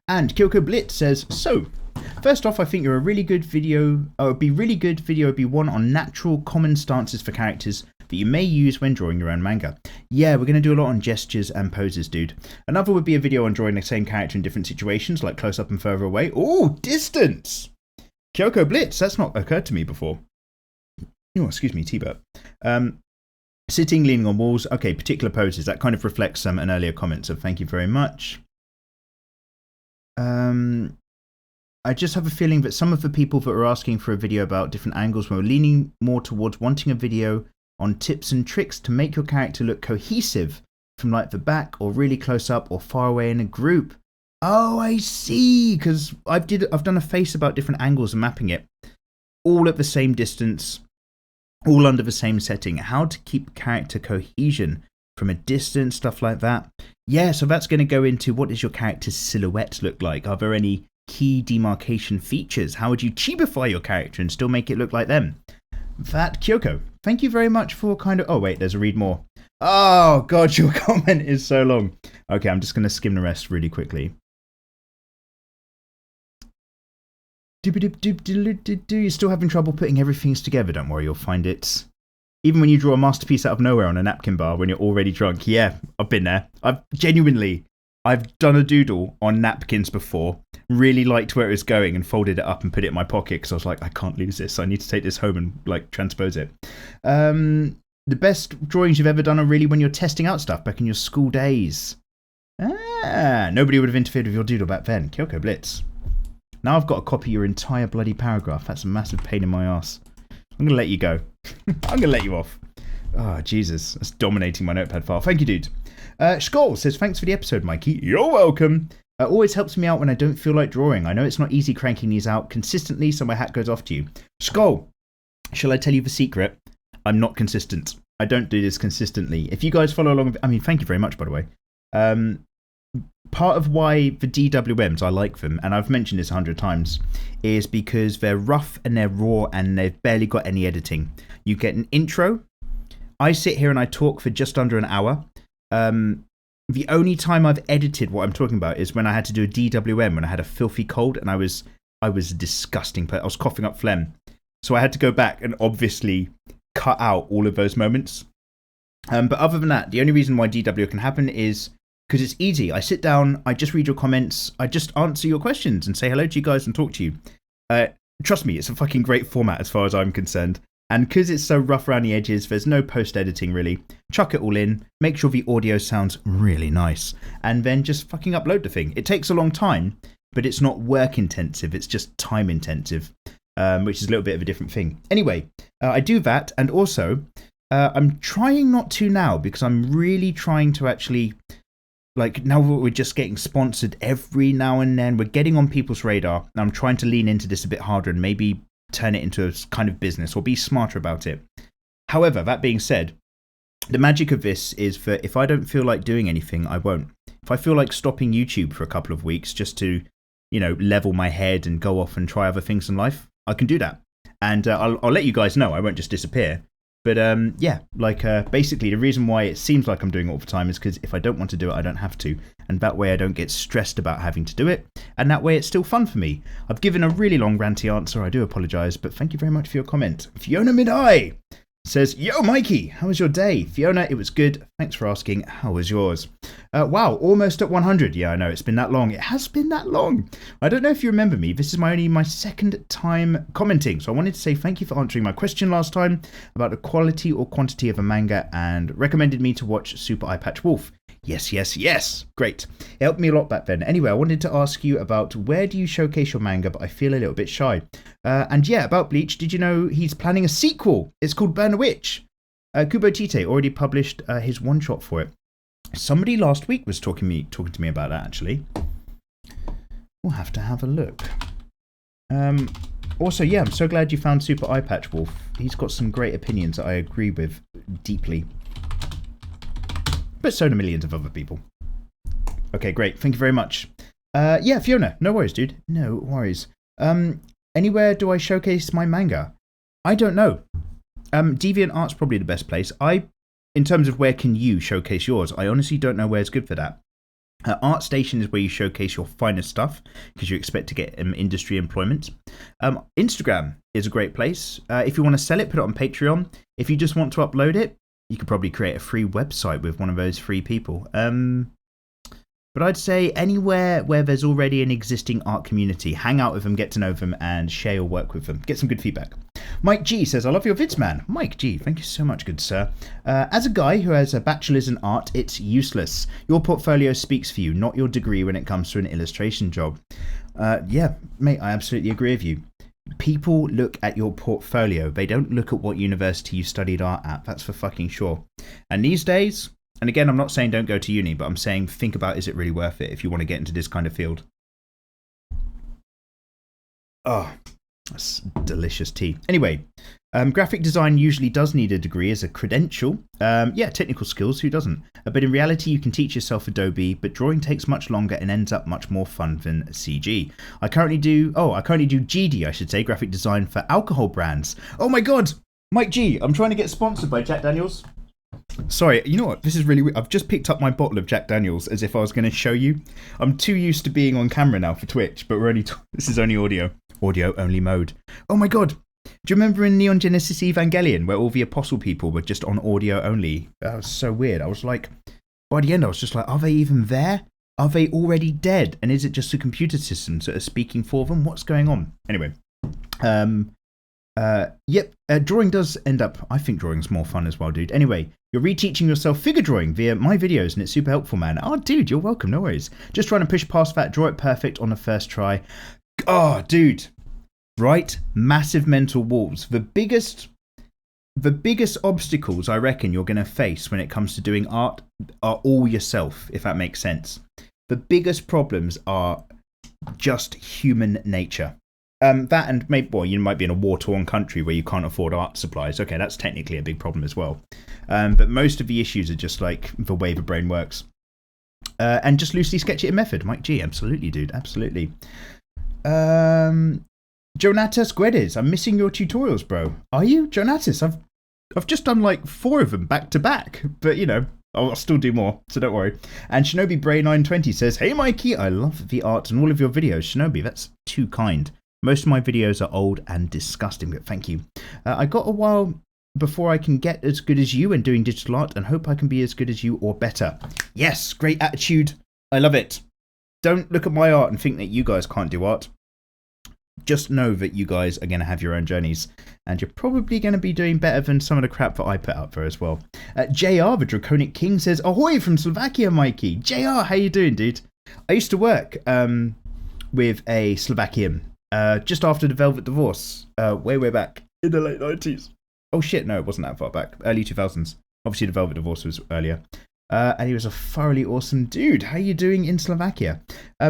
And Kyoko Blitz says, so, first off, I think you're a really good video, would be one on natural common stances for characters that you may use when drawing your own manga. Yeah, we're going to do a lot on gestures and poses, dude. Another would be a video on drawing the same character in different situations, like close up and further away. Oh, distance! Kyoko Blitz, that's not occurred to me before. Oh, excuse me, T-Bert. Sitting, leaning on walls. Okay, particular poses. That kind of reflects an earlier comment, so thank you very much. I just have a feeling that some of the people that were asking for a video about different angles were leaning more towards wanting a video on tips and tricks to make your character look cohesive from like the back or really close up or far away in a group. Oh, I see, because I've done a face about different angles and mapping it all at the same distance, all under the same setting. How to keep character cohesion from a distance, stuff like that. Yeah, so that's going to go into what does your character's silhouette look like? Are there any key demarcation features? How would you cheapify your character and still make it look like them? That, Kyoko, thank you very much for kind of... Oh, wait, there's a read more. Oh, God, your comment is so long. Okay, I'm just going to skim the rest really quickly. You're still having trouble putting everything together? Don't worry, you'll find it. Even when you draw a masterpiece out of nowhere on a napkin bar when you're already drunk. Yeah, I've been there. I've done a doodle on napkins before, really liked where it was going and folded it up and put it in my pocket because I was like, I can't lose this. I need to take this home and like transpose it. The best drawings you've ever done are really when you're testing out stuff back in your school days. Nobody would have interfered with your doodle back then. Kyoko Blitz. Now I've got to copy your entire bloody paragraph. That's a massive pain in my ass. I'm going to let you go. I'm going to let you off. Oh, Jesus. That's dominating my notepad file. Thank you, dude. Skoll says, thanks for the episode, Mikey. You're welcome. Always helps me out when I don't feel like drawing. I know it's not easy cranking these out consistently, so my hat goes off to you. Skoll, shall I tell you the secret? I'm not consistent. I don't do this consistently. If you guys follow along, I mean, thank you very much, by the way. Part of why the DWMs, I like them, and I've mentioned this 100 times, is because they're rough and they're raw and they've barely got any editing. You get an intro. I sit here and I talk for just under an hour. The only time I've edited what I'm talking about is when I had to do a DWM, when I had a filthy cold and I was disgusting. I was coughing up phlegm. So I had to go back and obviously cut out all of those moments. But other than that, the only reason why DW can happen is because it's easy. I sit down, I just read your comments, I just answer your questions and say hello to you guys and talk to you. Trust me, it's a fucking great format as far as I'm concerned. And because it's so rough around the edges, there's no post-editing really. Chuck it all in, make sure the audio sounds really nice, and then just fucking upload the thing. It takes a long time, but it's not work-intensive, it's just time-intensive, which is a little bit of a different thing. Anyway, I do that, and also, I'm trying not to now, because I'm really trying to actually... Like, now we're just getting sponsored every now and then. We're getting on people's radar. And I'm trying to lean into this a bit harder and maybe turn it into a kind of business or be smarter about it. However, that being said, the magic of this is that if I don't feel like doing anything, I won't. If I feel like stopping YouTube for a couple of weeks just to, you know, level my head and go off and try other things in life, I can do that. And I'll let you guys know. I won't just disappear. But yeah, like basically the reason why it seems like I'm doing it all the time is because if I don't want to do it, I don't have to. And that way I don't get stressed about having to do it. And that way it's still fun for me. I've given a really long ranty answer. I do apologise, but thank you very much for your comment. Fiona Midai! says, yo, Mikey, how was your day? Fiona, it was good. Thanks for asking. How was yours? Wow, almost at 100. Yeah, I know, it's been that long. It has been that long. I don't know if you remember me. This is only my second time commenting. So I wanted to say thank you for answering my question last time about the quality or quantity of a manga and recommended me to watch Super Eye Patch Wolf. Yes, yes, yes. Great. It helped me a lot back then. Anyway, I wanted to ask you about where do you showcase your manga, but I feel a little bit shy. And yeah, about Bleach, did you know he's planning a sequel? It's called Burn a Witch. Kubo Tite already published his one-shot for it. Somebody last week was talking to me about that, actually. We'll have to have a look. Also, yeah, I'm so glad you found Super Eye Patch Wolf. He's got some great opinions that I agree with deeply. But so do millions of other people. Okay, great. Thank you very much. Yeah, Fiona, no worries, dude. No worries. Anywhere do I showcase my manga? I don't know. DeviantArt's probably the best place. In terms of where can you showcase yours, I honestly don't know where's good for that. ArtStation is where you showcase your finest stuff because you expect to get industry employment. Instagram is a great place. If you want to sell it, put it on Patreon. If you just want to upload it, you could probably create a free website with one of those free people. But I'd say anywhere where there's already an existing art community, hang out with them, get to know them, and share your work with them. Get some good feedback. Mike G says, I love your vids, man. Mike G, thank you so much, good sir. As a guy who has a bachelor's in art, it's useless. Your portfolio speaks for you, not your degree when it comes to an illustration job. Yeah, mate, I absolutely agree with you. People look at your portfolio. They don't look at what university you studied art at. That's for fucking sure. And these days, and again, I'm not saying don't go to uni, but I'm saying think about, is it really worth it if you want to get into this kind of field? Oh, that's delicious tea. Anyway, graphic design usually does need a degree as a credential. Yeah, technical skills, who doesn't? But in reality, you can teach yourself Adobe, but drawing takes much longer and ends up much more fun than CG. I currently do GD, I should say, graphic design for alcohol brands. Oh my god, Mike G, I'm trying to get sponsored by Jack Daniels. Sorry, you know what? This is really weird. I've just picked up my bottle of Jack Daniels as if I was going to show you. I'm too used to being on camera now for Twitch, but this is only audio. Audio only mode. Oh my god. Do you remember in Neon Genesis Evangelion where all the apostle people were just on audio only? That was so weird. I was like, by the end I was just like, are they even there? Are they already dead? And is it just the computer systems that are speaking for them? What's going on? Anyway. Drawing does end up, I think drawing's more fun as well, dude. Anyway, you're reteaching yourself figure drawing via my videos and it's super helpful, man. Oh, dude, you're welcome, no worries. Just trying to push past that, draw it perfect on the first try. Oh, dude. Right? Massive mental walls. The biggest obstacles I reckon you're going to face when it comes to doing art are all yourself, if that makes sense. The biggest problems are just human nature. That and maybe, well, you might be in a war-torn country where you can't afford art supplies. Okay, that's technically a big problem as well. But most of the issues are just like the way the brain works. And just loosely sketch it in method. Mike G, absolutely, dude, absolutely. Jonatas Guedes, I'm missing your tutorials, bro. Are you? Jonatas, I've just done like 4 of them back to back. But, you know, I'll still do more, so don't worry. And Shinobi Bray 920 says, hey, Mikey, I love the art and all of your videos. Shinobi, that's too kind. Most of my videos are old and disgusting, but thank you. I got a while before I can get as good as you and doing digital art and hope I can be as good as you or better. Yes, great attitude. I love it. Don't look at my art and think that you guys can't do art. Just know that you guys are going to have your own journeys and you're probably going to be doing better than some of the crap that I put out there as well. JR, the Draconic King, says, ahoy from Slovakia, Mikey. JR, how you doing, dude? I used to work with a Slovakian. Just after the Velvet Divorce, way back in the late 90s. Oh shit, no, it wasn't that far back. Early 2000s. Obviously, the Velvet Divorce was earlier. And he was a thoroughly awesome dude. How are you doing in Slovakia?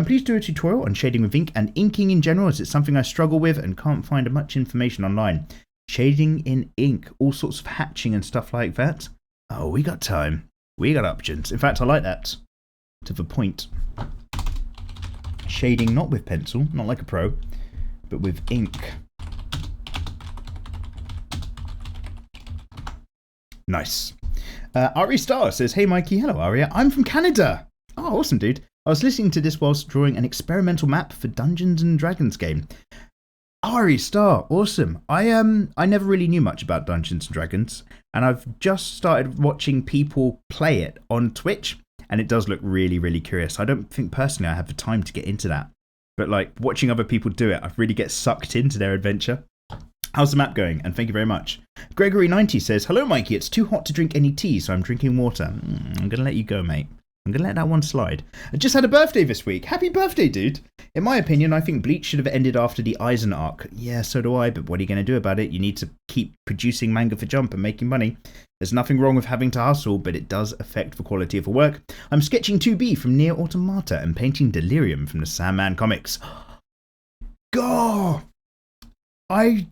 Please do a tutorial on shading with ink and inking in general, as it's something I struggle with and can't find much information online. Shading in ink, all sorts of hatching and stuff like that. Oh, we got time. We got options. In fact, I like that. To the point. Shading not with pencil, not like a pro, but with ink. Nice. Ari Star says, hey Mikey, hello Aria, I'm from Canada. Oh, awesome, dude. I was listening to this whilst drawing an experimental map for Dungeons and Dragons game. Ari Star, awesome. I never really knew much about Dungeons and Dragons, and I've just started watching people play it on Twitch, and it does look really, really curious. I don't think personally I have the time to get into that, but like watching other people do it, I really get sucked into their adventure. How's the map going? And thank you very much. Gregory90 says, hello Mikey, it's too hot to drink any tea, so I'm drinking water. I'm going to let you go, mate. I'm going to let that one slide. I just had a birthday this week. Happy birthday, dude. In my opinion, I think Bleach should have ended after the Eisen arc. Yeah, so do I, but what are you going to do about it? You need to keep producing manga for Jump and making money. There's nothing wrong with having to hustle, but it does affect the quality of the work. I'm sketching 2B from Nier Automata and painting Delirium from the Sandman comics. God! Do you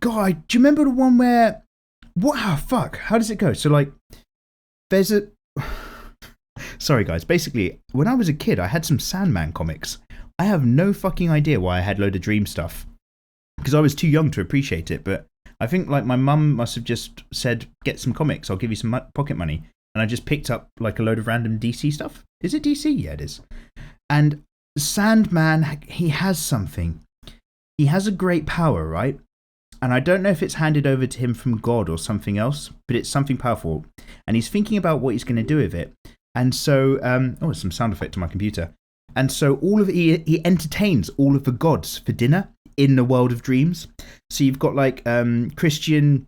remember the one where... Fuck, how does it go? So, like, there's a... Sorry, guys. Basically, when I was a kid, I had some Sandman comics. I have no fucking idea why I had load of Dream stuff. Because I was too young to appreciate it, but I think, like, my mum must have just said, get some comics, I'll give you some pocket money. And I just picked up, like, a load of random DC stuff. Is it DC? Yeah, it is. And Sandman, he has something. He has a great power, right? And I don't know if it's handed over to him from God or something else, but it's something powerful. And he's thinking about what he's going to do with it. And so, some sound effect on my computer. And so he entertains all of the gods for dinner in the world of dreams. So you've got like Christian,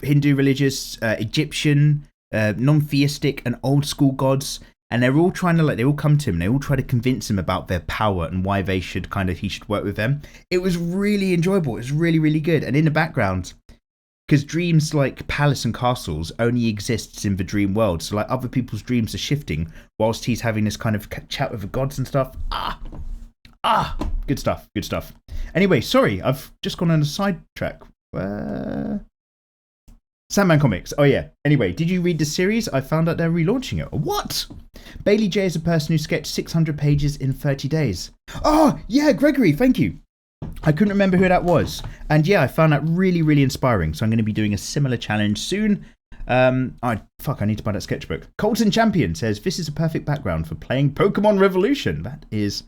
Hindu religious, Egyptian, non-theistic and old school gods. And they're all trying to they all come to him. They all try to convince him about their power and why he should work with them. It was really enjoyable. It was really, really good. And in the background, because dreams like palace and castles only exists in the dream world. So like other people's dreams are shifting whilst he's having this kind of chat with the gods and stuff. Good stuff. Good stuff. Anyway, sorry, I've just gone on a sidetrack. Sandman Comics. Oh yeah. Anyway, did you read the series? I found out they're relaunching it. What? Bailey J is a person who sketched 600 pages in 30 days. Oh, yeah, Gregory, thank you. I couldn't remember who that was. And yeah, I found that really, really inspiring. So I'm going to be doing a similar challenge soon. I need to buy that sketchbook. Colton Champion says, this is a perfect background for playing Pokemon Revolution. That is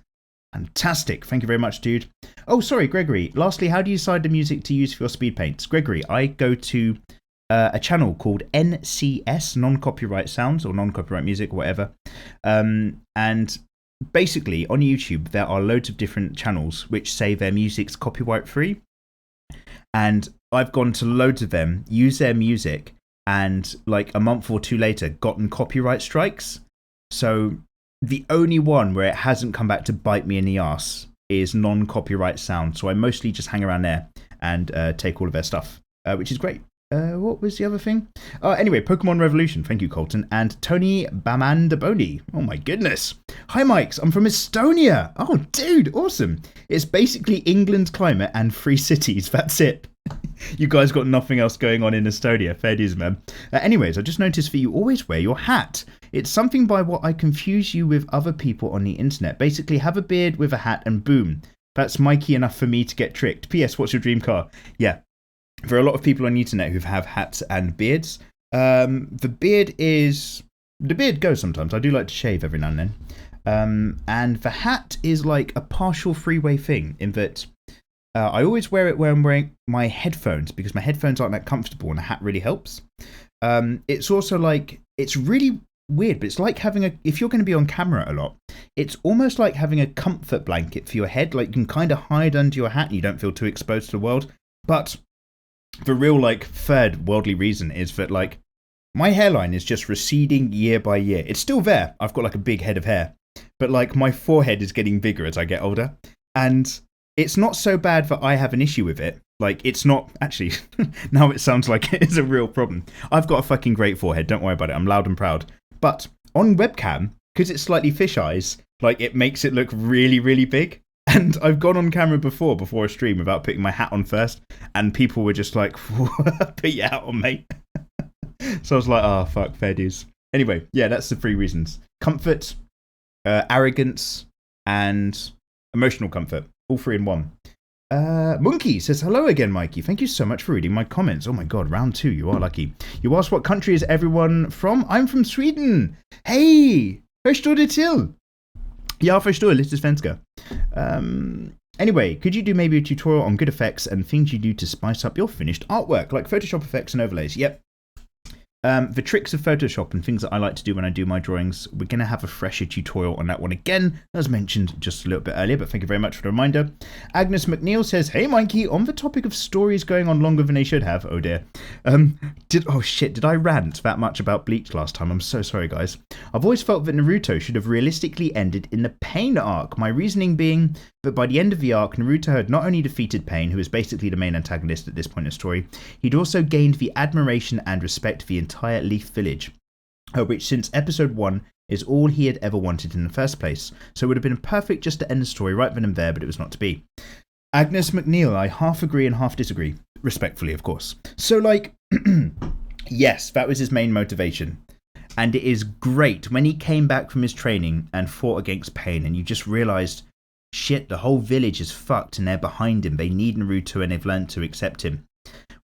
fantastic. Thank you very much, dude. Oh, sorry, Gregory. Lastly, how do you decide the music to use for your speed paints? Gregory, I go to a channel called NCS, non-copyright sounds or non-copyright music or whatever. And basically on YouTube, there are loads of different channels which say their music's copyright free. And I've gone to loads of them, use their music, and like a month or two later, gotten copyright strikes. So the only one where it hasn't come back to bite me in the ass is non-copyright sound. So I mostly just hang around there and take all of their stuff, which is great. What was the other thing? Anyway, Pokemon Revolution. Thank you, Colton. And Tony Bamandaboni. Oh my goodness. Hi, Mikes. I'm from Estonia. Oh, dude. Awesome. It's basically England's climate and 3 cities. That's it. You guys got nothing else going on in Estonia. Fair dues, man. Anyways, I just noticed that you always wear your hat. It's something by what I confuse you with other people on the internet. Basically, have a beard with a hat and boom. That's Mikey enough for me to get tricked. P.S. What's your dream car? Yeah. For a lot of people on the internet who have hats and beards, the beard goes sometimes. I do like to shave every now and then. And the hat is like a partial freeway thing in that I always wear it when I'm wearing my headphones because my headphones aren't that comfortable and a hat really helps. It's also like, it's really weird, but it's like having if you're going to be on camera a lot, it's almost like having a comfort blanket for your head. Like you can kind of hide under your hat and you don't feel too exposed to the world. But the real, like, third worldly reason is that, like, my hairline is just receding year by year. It's still there. I've got, like, a big head of hair. But, like, my forehead is getting bigger as I get older. And it's not so bad that I have an issue with it. Like, it's not... Actually, now it sounds like it is a real problem. I've got a fucking great forehead. Don't worry about it. I'm loud and proud. But on webcam, because it's slightly fish eyes, like, it makes it look really, really big. And I've gone on camera before a stream without putting my hat on first, and people were just like, put your hat on, mate. So I was like, oh, fuck, fair dues. Anyway, yeah, that's the 3 reasons. Comfort, arrogance, and emotional comfort. All 3 in one. Monkey says, hello again, Mikey. Thank you so much for reading my comments. Oh my god, round 2, you are lucky. You asked what country is everyone from? I'm from Sweden. Hey, hur står det till? Jag förstår lite svenska. Anyway, could you do maybe a tutorial on good effects and things you do to spice up your finished artwork, like Photoshop effects and overlays? Yep. The tricks of Photoshop and things that I like to do when I do my drawings, we're going to have a fresher tutorial on that one again, as mentioned just a little bit earlier, but thank you very much for the reminder. Agnes McNeil says, hey Mikey, on the topic of stories going on longer than they should have, oh dear. Did I rant that much about Bleach last time? I'm so sorry, guys. I've always felt that Naruto should have realistically ended in the Pain arc, my reasoning being that by the end of the arc, Naruto had not only defeated Pain, who is basically the main antagonist at this point in the story, he'd also gained the admiration and respect of the entire Leaf Village, which since episode 1 is all he had ever wanted in the first place. So it would have been perfect just to end the story right then and there, but it was not to be. Agnes McNeil, I half agree and half disagree. Respectfully, of course. So, like, yes, that was his main motivation. And it is great when he came back from his training and fought against Pain, and you just realised, shit, the whole village is fucked and they're behind him. They need Naruto and they've learned to accept him.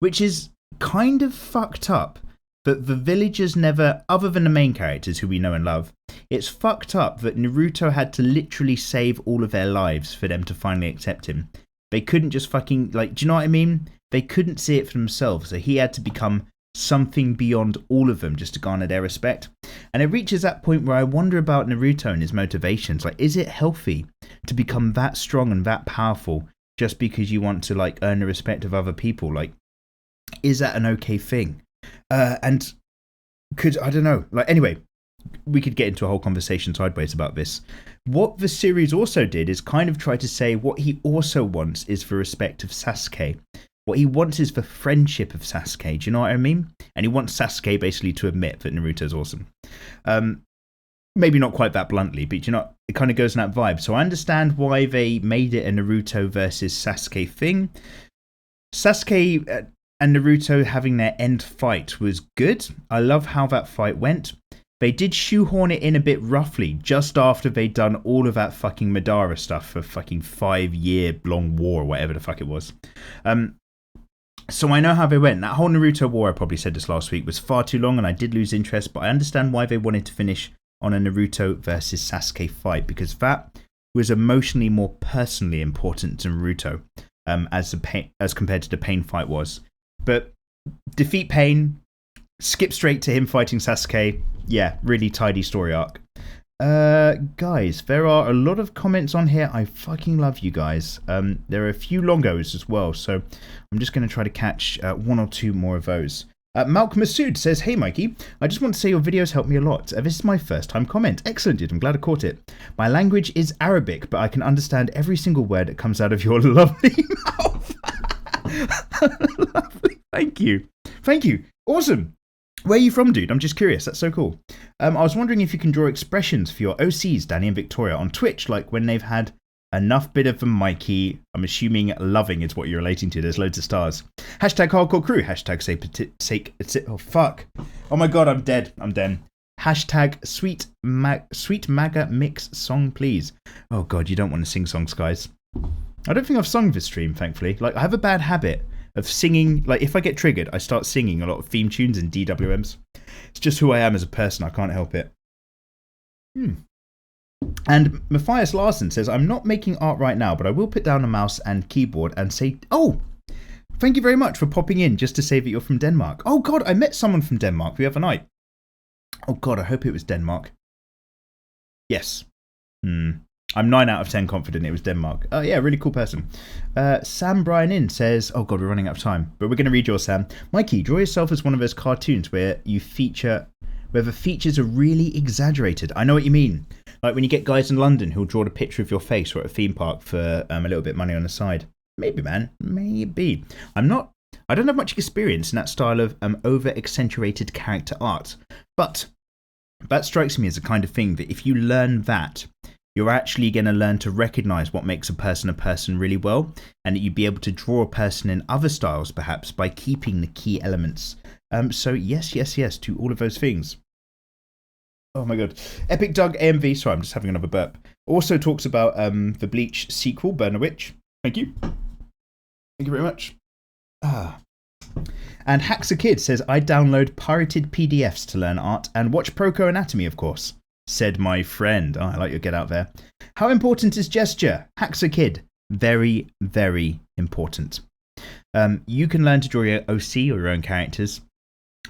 Which is kind of fucked up. But the villagers never, other than the main characters who we know and love, it's fucked up that Naruto had to literally save all of their lives for them to finally accept him. They couldn't just fucking, like, do you know what I mean? They couldn't see it for themselves, so he had to become something beyond all of them just to garner their respect. And it reaches that point where I wonder about Naruto and his motivations. Like, is it healthy to become that strong and that powerful just because you want to, like, earn the respect of other people? Like, is that an okay thing? And could, I don't know, like, anyway, we could get into a whole conversation sideways about this. What the series also did is kind of try to say what he also wants is the respect of Sasuke. What he wants is the friendship of Sasuke. Do you know what I mean? And he wants Sasuke basically to admit that Naruto's awesome. Maybe not quite that bluntly, but you know, it kind of goes in that vibe. So I understand why they made it a Naruto versus Sasuke thing. Sasuke and Naruto having their end fight was good. I love how that fight went. They did shoehorn it in a bit roughly just after they'd done all of that fucking Madara stuff for fucking 5-year long war or whatever the fuck it was. So I know how they went. That whole Naruto war, I probably said this last week, was far too long and I did lose interest, but I understand why they wanted to finish on a Naruto versus Sasuke fight, because that was emotionally more personally important to Naruto as compared to the Pain fight was. But defeat Pain, skip straight to him fighting Sasuke. Yeah, really tidy story arc. Guys, there are a lot of comments on here. I fucking love you guys. There are a few longos as well, so I'm just going to try to catch one or two more of those. Malcolm Masood says, hey Mikey, I just want to say your videos help me a lot. This is my first time comment. Excellent, dude. I'm glad I caught it. My language is Arabic, but I can understand every single word that comes out of your lovely mouth. Lovely. Thank you. Thank you. Awesome. Where are you from, dude? I'm just curious. That's so cool. I was wondering if you can draw expressions for your OCs, Danny and Victoria, on Twitch, like when they've had enough bit of a Mikey. I'm assuming loving is what you're relating to. There's loads of stars. Hashtag hardcore crew. Hashtag say oh, fuck. Oh my god, I'm dead. I'm dead. Hashtag sweet Maga mix song, please. Oh god, you don't want to sing songs, guys. I don't think I've sung this stream, thankfully. Like, I have a bad habit of singing. Like, if I get triggered, I start singing a lot of theme tunes and DWMs. It's just who I am as a person. I can't help it. And Matthias Larson says, I'm not making art right now, but I will put down a mouse and keyboard and say, oh, thank you very much for popping in just to say that you're from Denmark. Oh god, I met someone from Denmark the other night. Oh god, I hope it was Denmark. Yes. I'm 9 out of 10 confident it was Denmark. Oh yeah, really cool person. Sam Bryan In says, oh god, we're running out of time, but we're going to read yours, Sam. Mikey, draw yourself as one of those cartoons where the features are really exaggerated. I know what you mean. Like when you get guys in London who'll draw the picture of your face or at a theme park for a little bit of money on the side. Maybe, man. Maybe. I don't have much experience in that style of over-accentuated character art. But that strikes me as the kind of thing that if you learn that, you're actually going to learn to recognize what makes a person really well, and that you'd be able to draw a person in other styles perhaps by keeping the key elements. So yes to all of those things. Oh my god. Epic Doug AMV, sorry, I'm just having another burp. Also talks about the Bleach sequel, Burn a Witch. Thank you. Thank you very much. And Hacks a Kid says, I download pirated PDFs to learn art and watch Proco Anatomy, of course. Said my friend. Oh, I like your get out there. How important is gesture? Hacks a Kid. Very, very important. You can learn to draw your OC or your own characters.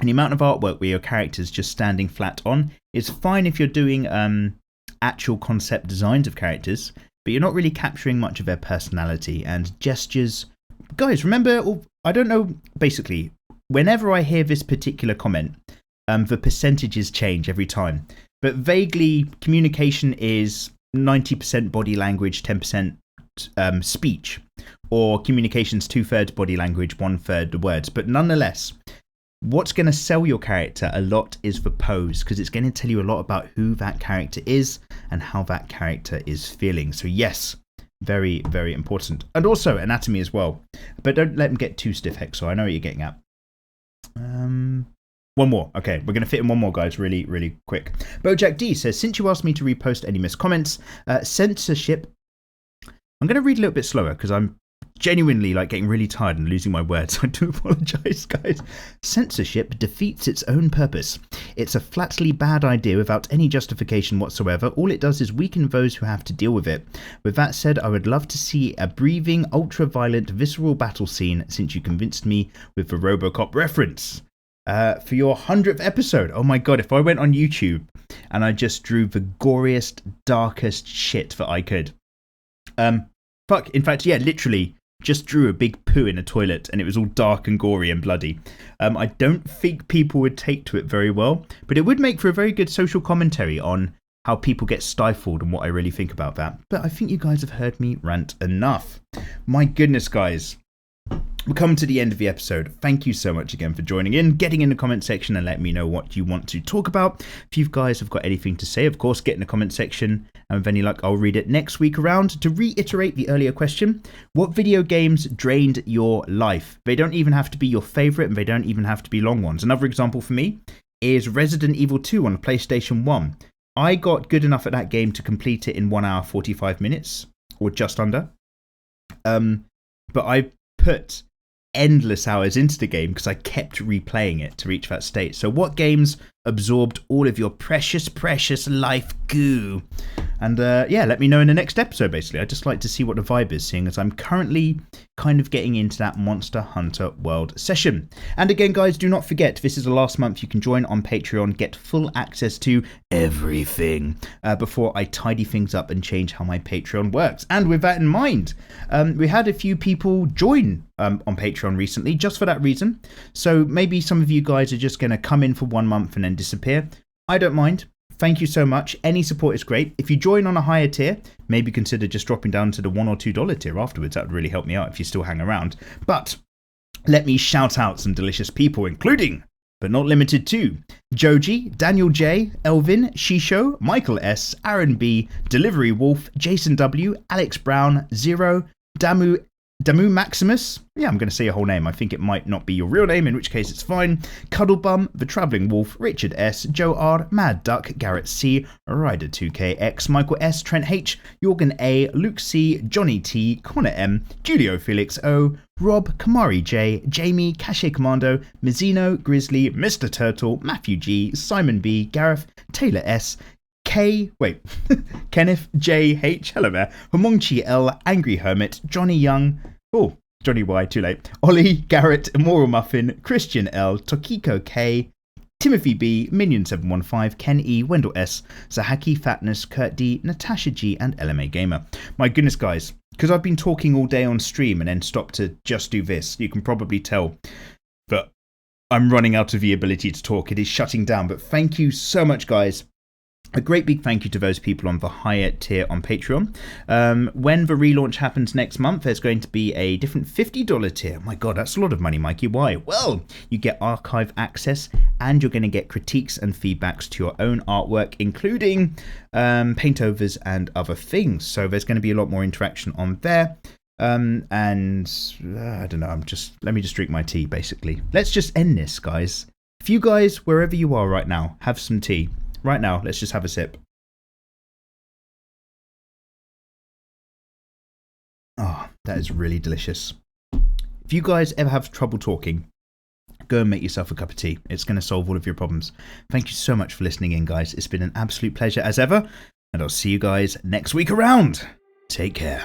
And the amount of artwork where your character's just standing flat on is fine if you're doing actual concept designs of characters, but you're not really capturing much of their personality and gestures. Guys, remember, I don't know, basically, whenever I hear this particular comment, the percentages change every time. But vaguely, communication is 90% body language, 10% speech. Or communication's 2/3 body language, 1/3 the words. But nonetheless, what's going to sell your character a lot is the pose, because it's going to tell you a lot about who that character is and how that character is feeling. So yes, very, very important. And also anatomy as well. But don't let them get too stiff, Hexor. I know what you're getting at. One more. Okay, we're going to fit in one more, guys, really, really quick. Bojack D says, since you asked me to repost any missed comments, censorship... I'm going to read a little bit slower because I'm genuinely getting really tired and losing my words. I do apologise, guys. Censorship defeats its own purpose. It's a flatly bad idea without any justification whatsoever. All it does is weaken those who have to deal with it. With that said, I would love to see a breathing, ultra-violent, visceral battle scene since you convinced me with the RoboCop reference. For your 100th episode, oh my god, if I went on YouTube and I just drew the goriest, darkest shit that I could. In fact, yeah, literally just drew a big poo in a toilet and it was all dark and gory and bloody. I don't think people would take to it very well, but it would make for a very good social commentary on how people get stifled and what I really think about that. But I think you guys have heard me rant enough. My goodness, guys. We're coming to the end of the episode. Thank you so much again for joining in, getting in the comment section and letting me know what you want to talk about. If you guys have got anything to say, of course, get in the comment section. And with any luck, I'll read it next week around. To reiterate the earlier question, what video games drained your life? They don't even have to be your favourite and they don't even have to be long ones. Another example for me is Resident Evil 2 on PlayStation 1. I got good enough at that game to complete it in 1 hour, 45 minutes, or just under. But I put endless hours into the game because I kept replaying it to reach that state. So what games absorbed all of your precious, precious life goo? And yeah, let me know in the next episode, basically. I'd just like to see what the vibe is, seeing as I'm currently kind of getting into that Monster Hunter World session. And again, guys, do not forget, this is the last month you can join on Patreon, get full access to everything before I tidy things up and change how my Patreon works. And with that in mind, we had a few people join on Patreon recently, just for that reason. So maybe some of you guys are just going to come in for 1 month and then disappear. I don't mind. Thank you so much. Any support is great. If you join on a higher tier, maybe consider just dropping down to the $1 or $2 tier afterwards. That would really help me out if you still hang around. But let me shout out some delicious people, including, but not limited to, Joji, Daniel J, Elvin, Shisho, Michael S, Aaron B, Delivery Wolf, Jason W, Alex Brown, Zero, Damu Maximus, yeah, I'm going to say your whole name. I think it might not be your real name, in which case it's fine. Cuddlebum, The Travelling Wolf, Richard S, Joe R, Mad Duck, Garrett C, Ryder 2KX, Michael S, Trent H, Jorgen A, Luke C, Johnny T, Connor M, Julio Felix O, Rob, Kamari J, Jamie, Cache Commando, Mizzino, Grizzly, Mr. Turtle, Matthew G, Simon B, Gareth, Taylor S, Kenneth J H, hello there, Homongchi L, Angry Hermit, Johnny Young, oh, Johnny Y, too late, Ollie, Garrett, Immoral Muffin, Christian L, Tokiko K, Timothy B, Minion715, Ken E, Wendell S, Zahaki Fatness, Kurt D, Natasha G, and LMA Gamer. My goodness, guys, because I've been talking all day on stream and then stopped to just do this, you can probably tell that I'm running out of the ability to talk. It is shutting down, but thank you so much, guys. A great big thank you to those people on the higher tier on Patreon. When the relaunch happens next month, there's going to be a different $50 tier. My God, that's a lot of money, Mikey. Why? Well, you get archive access and you're going to get critiques and feedbacks to your own artwork, including paintovers and other things. So there's going to be a lot more interaction on there. And I don't know, let me just drink my tea, basically. Let's just end this, guys. If you guys, wherever you are right now, have some tea. Right now, let's just have a sip. Oh, that is really delicious. If you guys ever have trouble talking, go and make yourself a cup of tea. It's going to solve all of your problems. Thank you so much for listening in, guys. It's been an absolute pleasure as ever, and I'll see you guys next week around. Take care.